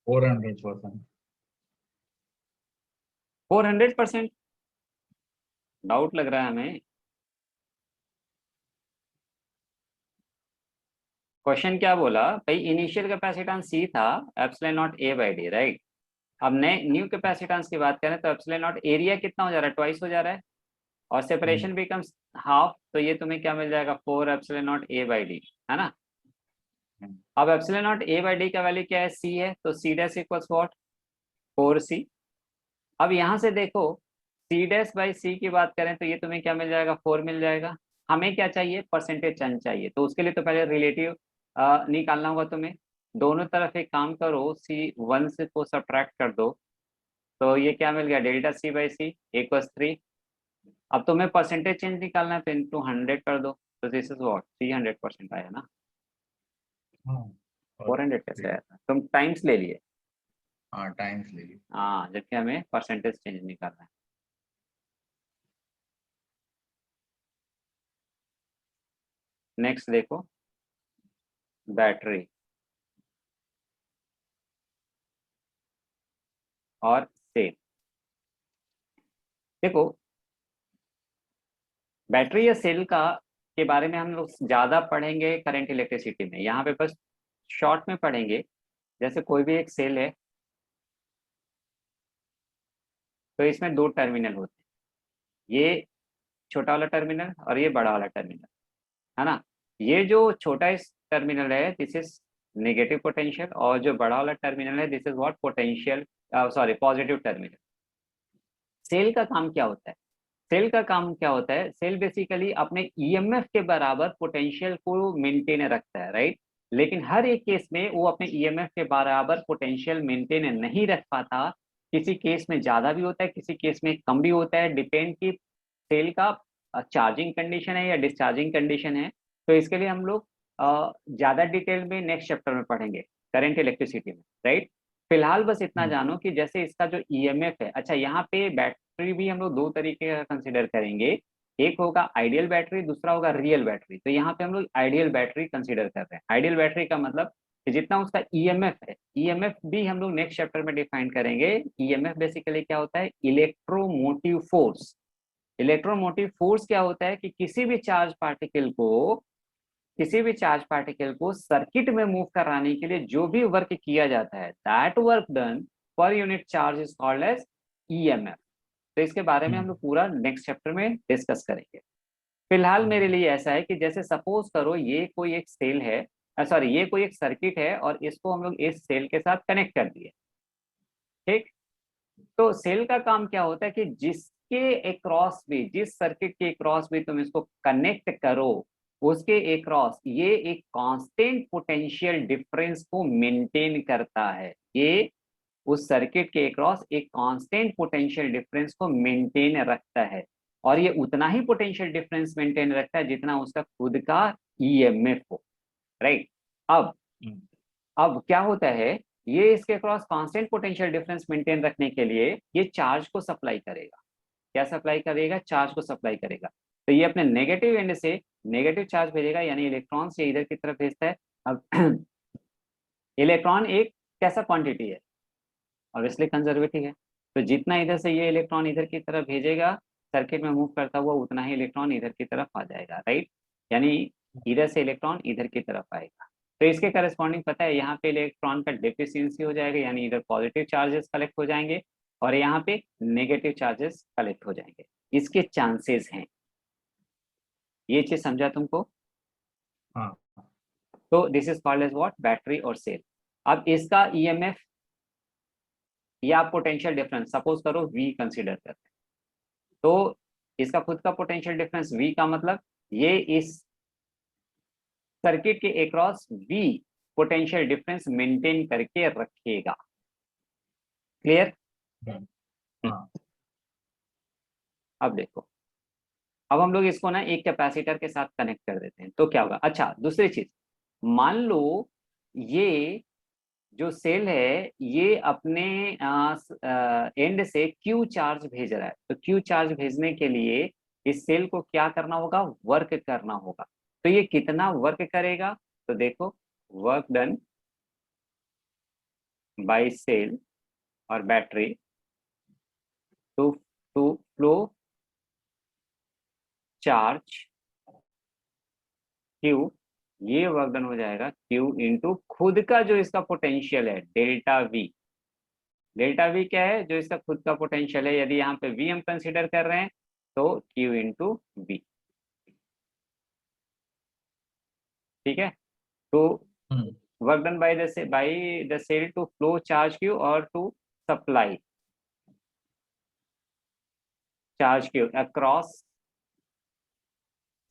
Four 400%। 400%? Doubt लग रहा है हमें। Question क्या बोला भाई, initial capacitance C था epsilon not A by D, right. अब नए न्यू कैपेसिटेंस की बात करें तो एप्सिलॉन नॉट एरिया कितना हो जा रहा है, ट्वाइस हो जा रहा है, और सेपरेशन बिकम्स हाफ, तो ये तुम्हें क्या मिल जाएगा, 4 epsilon not A by D, है ना। अब epsilon not A by D का वैल्यू क्या है, C है, तो C dash equals what, 4C। अब यहाँ से देखो C डैश बाई C की बात करें तो ये तुम्हें क्या मिल जाएगा, 4 मिल जाएगा। हमें क्या चाहिए, परसेंटेज चेंज चाहिए, तो उसके लिए तो पहले रिलेटिव निकालना होगा तुम्हें। दोनों तरफ एक काम करो, C1 से को सब्ट्रैक्ट कर दो, तो ये क्या मिल गया, delta C by C equals 3। अब तुम्हें परसेंटेज चेंज निकालना है तो इंटू 100 कर दो, तो दिस इज व्हाट, 300% आया ना। हाँ 400 कैसे आया था, तुम टाइम्स ले लिए। हाँ टाइम्स ले ली। हाँ, जबकि हमें परसेंटेज चेंज निकालना है। नेक्स्ट देखो, बैटरी और सेल। देखो, बैटरी या सेल का के बारे में हम लोग ज्यादा पढ़ेंगे करंट इलेक्ट्रिसिटी में, यहाँ पे बस शॉर्ट में पढ़ेंगे। जैसे कोई भी एक सेल है तो इसमें दो टर्मिनल होते हैं, ये छोटा वाला टर्मिनल और ये बड़ा वाला टर्मिनल, है ना। ये जो छोटा इस टर्मिनल है दिस इज नेगेटिव पोटेंशियल, और जो बड़ा वाला टर्मिनल है this is what, potential, sorry positive terminal. Cell का काम क्या होता है, सेल का काम क्या होता है, सेल बेसिकली अपने ईएमएफ के बराबर पोटेंशियल को मेंटेन रखता है, राइट। लेकिन हर एक केस में वो अपने ईएमएफ के बराबर पोटेंशियल मेंटेन नहीं रख पाता। किसी केस में ज्यादा भी होता है, किसी केस में कम भी होता है, डिपेंड की सेल का चार्जिंग कंडीशन है या डिस्चार्जिंग कंडीशन है। तो इसके लिए हम लोग ज्यादा डिटेल में नेक्स्ट चैप्टर में पढ़ेंगे करंट इलेक्ट्रिसिटी में, राइट। फिलहाल बस इतना जानो कि जैसे इसका जो ईएमएफ है, अच्छा यहाँ पे बैटरी भी हम लोग दो तरीके का कंसिडर करेंगे, एक होगा आइडियल बैटरी, दूसरा होगा रियल बैटरी। तो यहाँ पे हम लोग आइडियल बैटरी कंसिडर कर रहे हैं। आइडियल बैटरी का मतलब कि जितना उसका ईएमएफ है, ईएमएफ भी हम लोग नेक्स्ट चैप्टर में डिफाइन करेंगे। ईएमएफ बेसिकली क्या होता है, इलेक्ट्रोमोटिव फोर्स। इलेक्ट्रोमोटिव फोर्स क्या होता है कि किसी भी चार्ज पार्टिकल को सर्किट में मूव कराने के लिए जो भी वर्क किया जाता है, that work done per unit charge is called as EMF. तो इसके बारे में हम लोग पूरा नेक्स्ट चैप्टर में डिस्कस करेंगे। फिलहाल मेरे लिए ऐसा है कि जैसे सपोज करो ये कोई एक सेल है, सॉरी ये कोई एक सर्किट है और इसको हम लोग इस सेल के साथ कनेक्ट कर दिए, ठीक। तो सेल का काम क्या होता है कि जिसके एक्रॉस भी, जिस सर्किट के एक्रॉस भी तुम इसको कनेक्ट करो, उसके एक्रॉस ये एक कांस्टेंट पोटेंशियल डिफरेंस को मेंटेन करता है। ये उस सर्किट के एक्रॉस एक कांस्टेंट पोटेंशियल डिफरेंस को मेंटेन रखता है, और ये उतना ही पोटेंशियल डिफरेंस मेंटेन रखता है जितना उसका खुद का ईएमएफ हो, राइट। अब क्या होता है, ये इसके cross constant potential difference maintain रखने के लिए ये चार्ज को सप्लाई करेगा। क्या सप्लाई करेगा? चार्ज को सप्लाई करेगा। तो ये अपने नेगेटिव एंड से नेगेटिव चार्ज भेजेगा, यानी इलेक्ट्रॉन से इधर की तरफ भेजता है। अब इलेक्ट्रॉन एक कैसा क्वांटिटी है? ऑब्वियसली कंजर्वेटिव है। तो जितना इधर से ये इलेक्ट्रॉन इधर की तरफ भेजेगा, सर्किट में मूव करता हुआ, उतना ही इलेक्ट्रॉन इधर की तरफ आ जाएगा, राइट। यानी इधर से इलेक्ट्रॉन इधर की तरफ आएगा। तो इसके करस्पॉन्डिंग पता है यहाँ पे इलेक्ट्रॉन का डेफिशिएंसी हो जाएगा, यानी इधर पॉजिटिव चार्जेस कलेक्ट हो जाएंगे और यहाँ पे नेगेटिव चार्जेस कलेक्ट हो जाएंगे। इसके चांसेस हैं। ये चीज समझा तुमको? हाँ। तो this is called as what? Battery और सेल। अब इसका ईएमएफ या पोटेंशियल डिफरेंस सपोज करो V कंसीडर करते हैं, तो इसका खुद का पोटेंशियल डिफरेंस V का मतलब ये इस सर्किट के across V potential difference maintain करके रखेगा। क्लियर? अब देखो, अब हम लोग इसको ना एक कैपेसिटर के साथ कनेक्ट कर देते हैं, तो क्या होगा? अच्छा, दूसरी चीज, मान लो ये जो सेल है ये अपने एंड से Q चार्ज भेज रहा है। तो Q चार्ज भेजने के लिए इस सेल को क्या करना होगा? वर्क करना होगा। तो ये कितना वर्क करेगा? तो देखो, वर्क डन बाय सेल और battery to to flow charge Q, ये वर्क डन हो जाएगा Q इंटू खुद का जो इसका पोटेंशियल है डेल्टा V। डेल्टा V क्या है? जो इसका खुद का पोटेंशियल है। यदि यहाँ पे V हम कंसीडर कर रहे हैं तो Q इंटू V, ठीक है। तो work done by the cell to flow charge Q और to supply charge Q across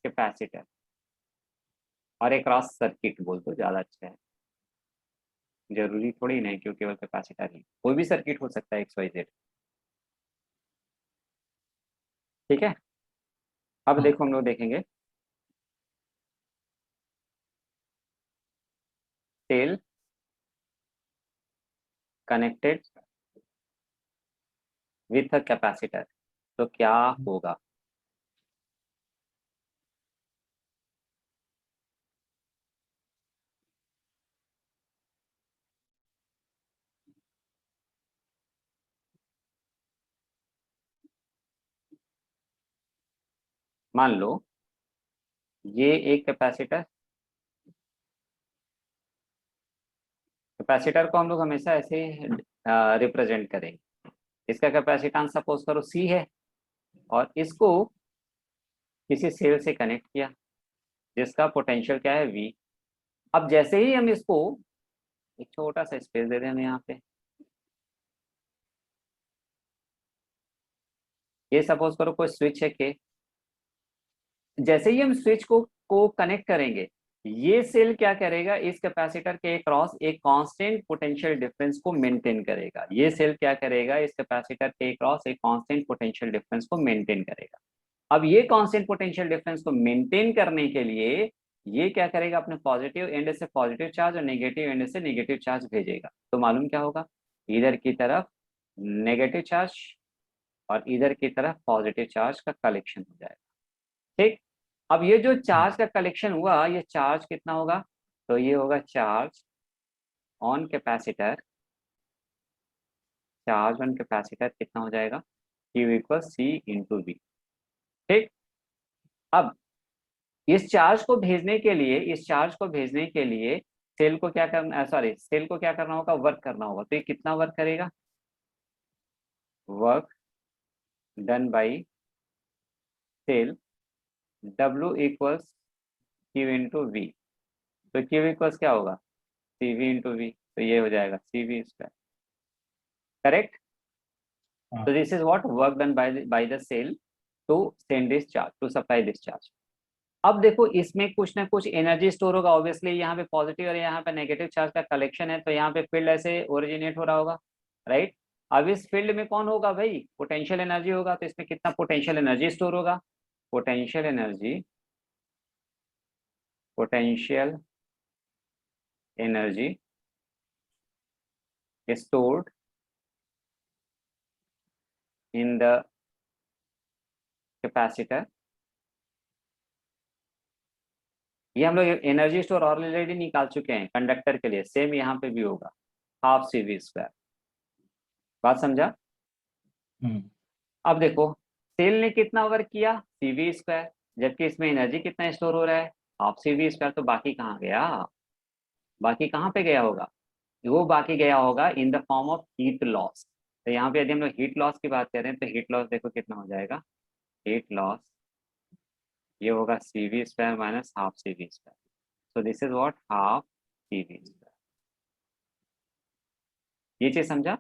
capacitor, और अक्रॉस सर्किट बोल तो ज्यादा अच्छा है। जरूरी थोड़ी नहीं क्यों केवल कैपेसिटर ही, कोई भी सर्किट हो सकता है XYZ, ठीक है। अब देखो हम लोग देखेंगे cell connected with a capacitor, तो क्या होगा? मान लो ये एक कैपेसिटर, कैपेसिटर को हम लोग हमेशा ऐसे रिप्रेजेंट करेंगे। इसका कैपेसिटेंस सपोज करो C है और इसको किसी सेल से कनेक्ट किया जिसका पोटेंशियल क्या है V। अब जैसे ही हम इसको एक छोटा सा स्पेस दे दें हम यहाँ पे, ये सपोज करो कोई स्विच है के, जैसे ही हम स्विच को कनेक्ट करेंगे, ये सेल क्या करेगा? इस कैपेसिटर के क्रॉस एक कांस्टेंट पोटेंशियल डिफरेंस को मेंटेन करेगा। ये सेल क्या करेगा? इस कैपेसिटर के क्रॉस एक कांस्टेंट पोटेंशियल डिफरेंस को मेंटेन करेगा। अब ये कांस्टेंट पोटेंशियल डिफरेंस को मेंटेन करने के लिए ये क्या करेगा? अपने पॉजिटिव एंड से पॉजिटिव चार्ज और नेगेटिव एंड से नेगेटिव चार्ज भेजेगा। तो मालूम क्या होगा? इधर की तरफ नेगेटिव चार्ज और इधर की तरफ पॉजिटिव चार्ज का कलेक्शन हो जाएगा, ठीक। अब ये जो चार्ज का कलेक्शन हुआ, ये चार्ज कितना होगा? तो ये होगा charge on capacitor, charge on capacitor कितना हो जाएगा? Q equal C into V, ठीक। अब इस चार्ज को भेजने के लिए, इस चार्ज को भेजने के लिए सेल को क्या करना, सॉरी सेल को क्या करना होगा? वर्क करना होगा। तो ये कितना वर्क करेगा? Work done by cell W equals Q into V. तो Q इक्वल्स क्या होगा, CV इंटू वी, तो ये हो जाएगा CV स्क्वायर। करेक्ट। हाँ। तो this is what work done by the cell to send this charge, to supply this charge. अब देखो इसमें कुछ ना कुछ एनर्जी स्टोर होगा, ऑब्वियसली यहाँ पे पॉजिटिव और यहाँ पे नेगेटिव चार्ज का कलेक्शन है, तो यहाँ पे फील्ड ऐसे ओरिजिनेट हो रहा होगा, राइट। अब इस फील्ड में कौन होगा भाई, पोटेंशियल एनर्जी होगा, तो इसमें कितना पोटेंशियल एनर्जी स्टोर होगा, potential energy, potential energy stored in the capacitor। ये हम लोग एनर्जी स्टोर ऑलरेडी निकाल चुके हैं कंडक्टर के लिए, सेम यहाँ पे भी होगा, हाफ CV स्क्वायर। बात समझा। अब देखो सेल ने कितना वर्क किया, CV स्क्वायर, जबकि इसमें एनर्जी कितना स्टोर हो रहा है, हाफ CV स्क्वायर। तो बाकी कहाँ गया, बाकी कहाँ पे गया होगा, वो बाकी गया होगा in the form of heat loss. तो यहाँ पे यदि हम लोग हीट लॉस की बात करें तो हीट लॉस देखो कितना हो जाएगा, हीट लॉस ये होगा CV square minus half CV square. So this is what half CV square. ये चीज समझा।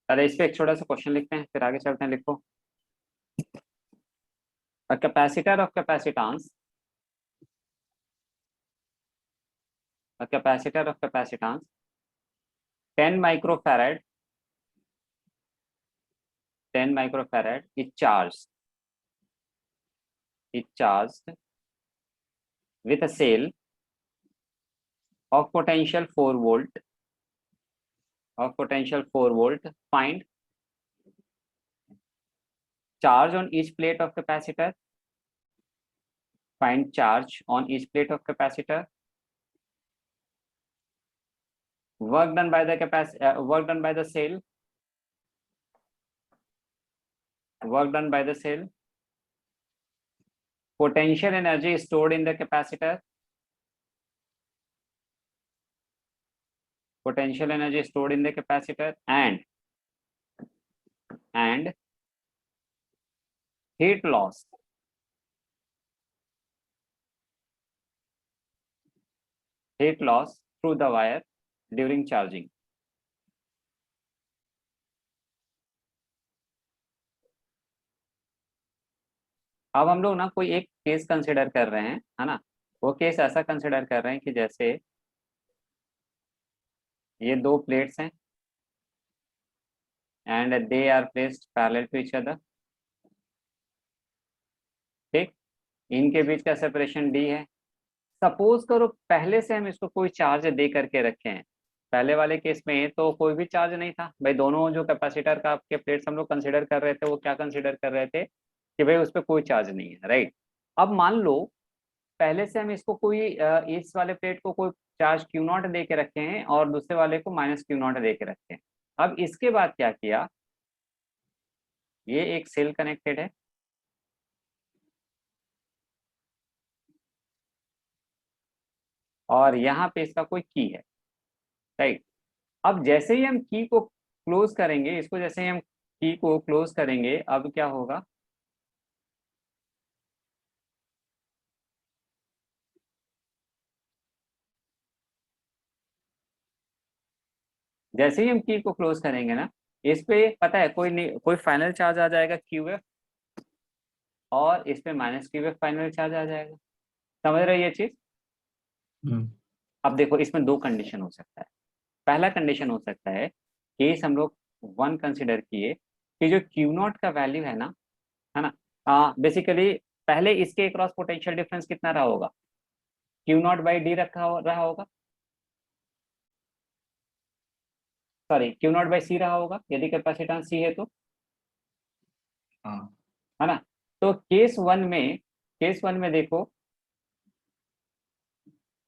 अरे इस पे एक छोटा सा क्वेश्चन लिखते हैं फिर आगे चलते हैं। लिखो, a capacitor of capacitance, a capacitor of capacitance 10 microfarad, 10 microfarad is charged with a cell of potential 4 volt, of potential 4 volt. Find charge on each plate of capacitor, find charge on each plate of capacitor, work done by the work done by the cell, work done by the cell, potential energy stored in the capacitor, potential energy stored in the capacitor, and heat loss, heat loss through the wire during charging। अब हम लोग ना कोई एक case consider कर रहे हैं, है ना। वो केस ऐसा कंसिडर कर रहे हैं कि जैसे ये दो प्लेट्स हैं and they are placed parallel to each other, ठीक। इनके बीच का सेपरेशन D है। सपोज करो पहले से हम इसको कोई चार्ज दे करके रखे हैं, पहले वाले केस में तो कोई भी चार्ज नहीं था भाई, दोनों जो कैपेसिटर का आपके प्लेट्स हम लोग कंसिडर कर रहे थे वो क्या कंसिडर कर रहे थे कि भाई उस पर कोई चार्ज नहीं है, राइट। अब मान लो पहले से हम इसको कोई इस वाले प्लेट को कोई चार्ज Q0 दे के रखे हैं और दूसरे वाले को -Q0 दे के रखे हैं। अब इसके बाद क्या किया, ये एक सेल कनेक्टेड है, और यहाँ पे इसका कोई की है, राइट। अब जैसे ही हम की को क्लोज करेंगे, इसको जैसे ही हम की को क्लोज करेंगे, अब क्या होगा, जैसे ही हम की को क्लोज करेंगे ना, इस पे पता है कोई नहीं, कोई फाइनल चार्ज आ जाएगा QF, और इस पे माइनस क्यू पे फाइनल चार्ज आ जाएगा। समझ रहे हो ये चीज? अब देखो इसमें दो कंडीशन हो सकता है। पहला कंडीशन हो सकता है, केस हम लोग 1 कंसिडर किए कि जो क्यू नॉट का वैल्यू है ना, बेसिकली पहले इसके क्रॉस पोटेंशियल डिफरेंस कितना रहा होगा, क्यू नॉट बाई डी रहा होगा, सॉरी क्यू नॉट बाई सी रहा होगा यदि कैपेसिटेंस सी है तो, हाँ है ना। तो केस 1 में देखो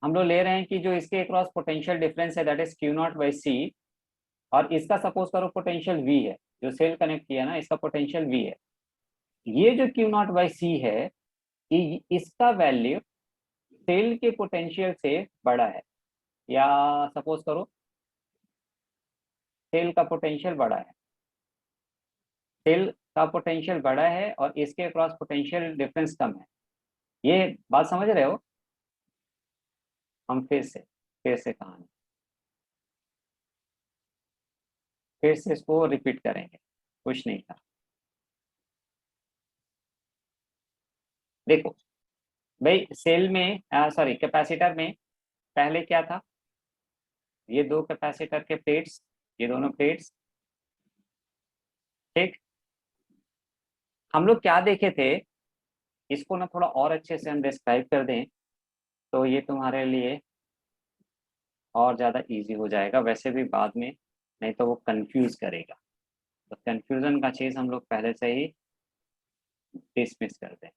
हम लोग ले रहे हैं कि जो इसके क्रॉस पोटेंशियल डिफरेंस है that is Q not by C, और इसका सपोज करो पोटेंशियल वी है, जो सेल कनेक्ट किया ना इसका पोटेंशियल वी है। ये जो क्यू नॉट बाई सी है इसका वैल्यू सेल के पोटेंशियल से बड़ा है, या सपोज करो सेल का पोटेंशियल बड़ा है, सेल का पोटेंशियल बड़ा है और इसके क्रॉस पोटेंशियल डिफरेंस कम है। ये बात समझ रहे हो? हम फिर से कहानी फिर से इसको रिपीट करेंगे, कुछ नहीं था। देखो भाई सेल में सॉरी कैपेसिटर में पहले क्या था, ये दो कैपेसिटर के प्लेट्स, ये दोनों प्लेट्स, ठीक। हम लोग क्या देखे थे, इसको ना थोड़ा और अच्छे से हम डिस्क्राइब कर दें तो ये तुम्हारे लिए और ज़्यादा इजी हो जाएगा, वैसे भी बाद में नहीं तो वो कंफ्यूज करेगा, तो कंफ्यूजन का चीज़ हम लोग पहले से ही डिसमिस कर दें।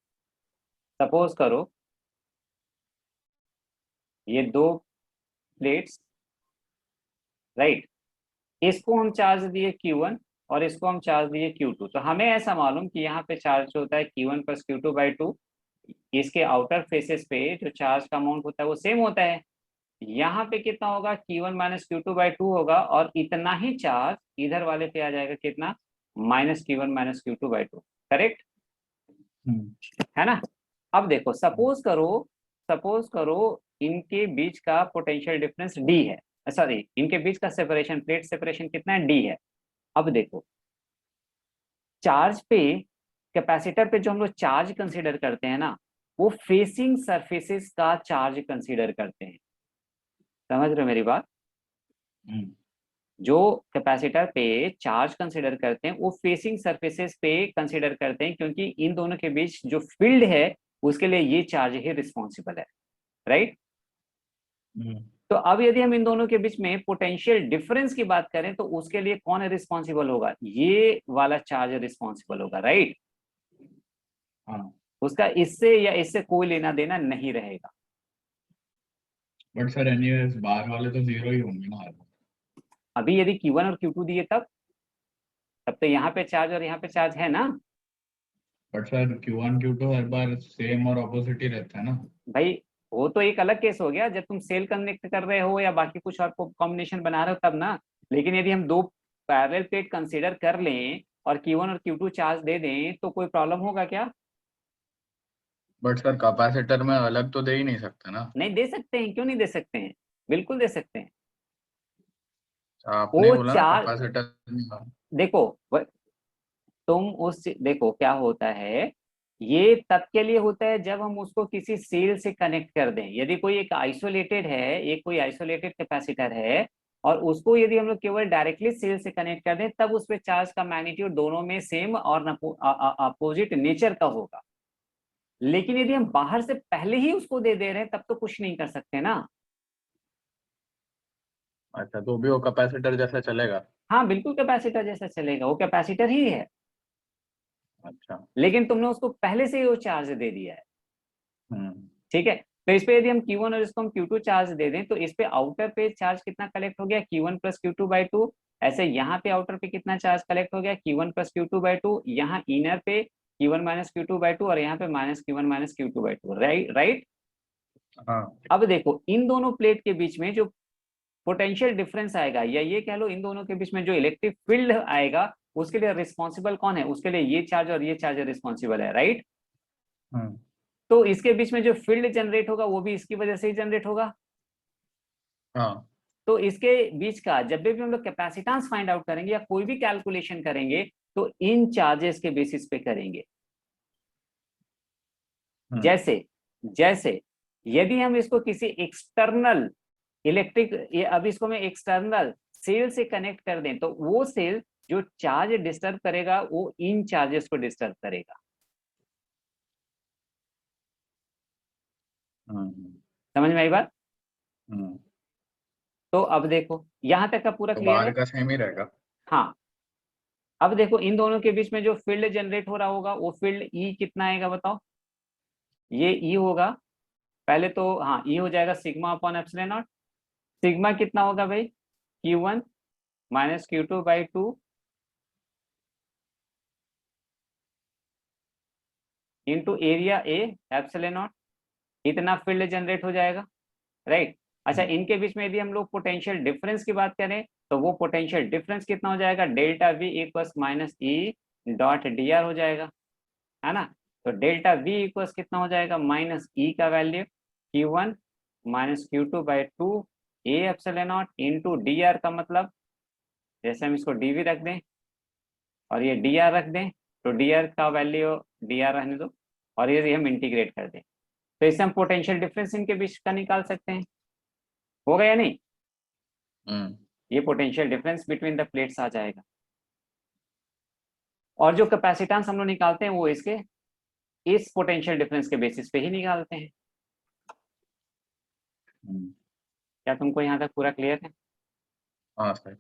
सपोज करो ये दो प्लेट्स, राइट, इसको हम चार्ज दिए Q1 और इसको हम चार्ज दिए Q2, तो हमें ऐसा मालूम कि यहाँ पे चार्ज होता है Q1 प्लस Q2/2, इसके आउटर फेसेस पे जो चार्ज का अमाउंट होता है वो सेम होता है। यहाँ पे कितना होगा, Q1 माइनस Q2/2 होगा, और इतना ही चार्ज इधर वाले पे आ जाएगा, कितना, minus Q1 minus Q2/2, correct है ना। अब देखो सपोज करो इनके बीच का पोटेंशियल डिफरेंस D है, सॉरी इनके बीच का सेपरेशन, प्लेट सेपरेशन कितना है, D है। अब देखो चार्ज पे, कैपेसिटर पे जो हम लोग चार्ज कंसीडर करते हैं ना, वो फेसिंग सरफेसेस का चार्ज कंसीडर करते हैं। समझ रहे हो मेरी बात? जो कैपेसिटर पे चार्ज कंसीडर करते हैं वो फेसिंग सरफेसेस पे कंसीडर करते हैं, क्योंकि इन दोनों के बीच जो फील्ड है उसके लिए ये चार्ज ही रिस्पॉन्सिबल है, राइट। तो अब यदि हम इन दोनों के बीच में पोटेंशियल डिफरेंस की बात करें तो उसके लिए कौन रिस्पॉन्सिबल होगा, ये वाला चार्ज रिस्पॉन्सिबल होगा, राइट। उसका इससे या इससे कोई लेना देना नहीं रहेगा। बट सर एनीवेज बाहर वाले तो जीरो ही होंगे ना। अभी यदि Q1 और Q2 दिए तब तो यहाँ पे चार्ज और यहाँ पे चार्ज है ना। But sir Q1 Q2 her bar same और ऑपोजिट ही रहता है ना। भाई वो तो एक अलग केस हो गया जब तुम सेल कनेक्ट कर रहे हो या बाकी कुछ और कॉम्बिनेशन बना रहे हो तब ना। लेकिन यदि हम दो पैरेलल प्लेट कंसीडर कर लें और Q1 और Q2 चार्ज दे दें तो कोई प्रॉब्लम होगा क्या? बट सर कैपेसिटर में अलग तो दे ही नहीं सकते ना। नहीं दे सकते हैं, क्यों नहीं दे सकते हैं, बिल्कुल दे सकते हैं। आपने वो बोला ना चार्ज कैपेसिटर। देखो तुम उस देखो क्या होता है, ये तब के लिए होता है जब हम उसको किसी सेल से कनेक्ट कर दें। यदि कोई एक आइसोलेटेड है, एक कोई आइसोलेटेड कैपेसिटर है और उसको यदि हम लोग केवल डायरेक्टली सेल से कनेक्ट कर दें तब उस पे चार्ज का मैग्नीट्यूड दोनों में सेम और अपोजिट नेचर का होगा। लेकिन यदि हम बाहर से पहले ही उसको दे रहे हैं तब तो कुछ नहीं कर सकते ना। अच्छा तो भी वो कैपेसिटर जैसा चलेगा। हाँ बिल्कुल कैपेसिटर जैसा चलेगा, वो कैपेसिटर ही है, अच्छा। लेकिन तुमने उसको पहले से ही वो चार्ज दे दिया है, हम्म। ठीक है। तो इस पे यदि हम Q1 और इसको हम Q2 चार्ज दे दें तो इस पे आउटर पे चार्ज कितना कलेक्ट हो गया, Q1 प्लस Q2/2। ऐसे यहाँ पे आउटर पे कितना चार्ज कलेक्ट हो गया, Q1 प्लस Q2/2। यहाँ इनर पे Q1 माइनस Q2/2 और यहाँ पे minus Q1 minus Q2/2, right. हाँ। अब देखो इन दोनों प्लेट के बीच में जो पोटेंशियल डिफरेंस आएगा, या ये कह लो इन दोनों के बीच में जो इलेक्ट्रिक फील्ड आएगा, उसके लिए रिस्पॉन्सिबल कौन है, उसके लिए ये चार्ज और ये चार्ज रिस्पॉन्सिबल है, राइट। तो इसके बीच में जो फील्ड जनरेट होगा वो भी इसकी वजह से ही जनरेट होगा। हाँ। तो इसके बीच का जब भी हम लोग कैपेसिटेंस फाइंड आउट करेंगे या कोई भी कैलकुलेशन करेंगे तो इन चार्जेस के बेसिस पे करेंगे। जैसे जैसे यदि हम इसको किसी एक्सटर्नल इलेक्ट्रिक, अब इसको मैं एक्सटर्नल सेल से कनेक्ट कर दें तो वो सेल जो चार्ज डिस्टर्ब करेगा वो इन चार्जेस को डिस्टर्ब करेगा। समझ में आई बात? तो अब देखो यहां तक का पूरा तो क्लियर बाहर है? का सेम ही रहेगा। हाँ, अब देखो इन दोनों के बीच में जो फील्ड जनरेट हो रहा होगा वो फील्ड ई कितना आएगा बताओ? ये ई होगा पहले तो, हाँ ई हो जाएगा sigma upon epsilon not. Sigma कितना होगा भाई? Q1 minus Q2 by 2 into area A epsilon not, इतना फील्ड जनरेट हो जाएगा, राइट। अच्छा, इनके बीच में यदि हम लोग पोटेंशियल डिफरेंस की बात करें तो वो पोटेंशियल डिफरेंस कितना हो जाएगा? Delta we equals minus E dot D R हो जाएगा, है ना। तो डेल्टा वी इक्वल्स कितना हो जाएगा? माइनस ई का value Q1 minus Q2 by 2 A epsilon naught into D R का मतलब, जैसे हम इसको डी वी रख दें और ये डी आर रख दें तो डी आर का वैल्यू डी आर रहने दो और ये हम इंटीग्रेट कर दें तो इससे हम पोटेंशियल डिफरेंस इनके बीच का निकाल सकते हैं। होगा या नहीं? ये potential difference between the plates आ जाएगा। और जो कैपेसिटेंस हम लोग निकालते हैं वो इसके इस पोटेंशियल डिफरेंस के बेसिस पे ही निकालते हैं। क्या तुमको यहाँ तक पूरा क्लियर है? हाँ सर।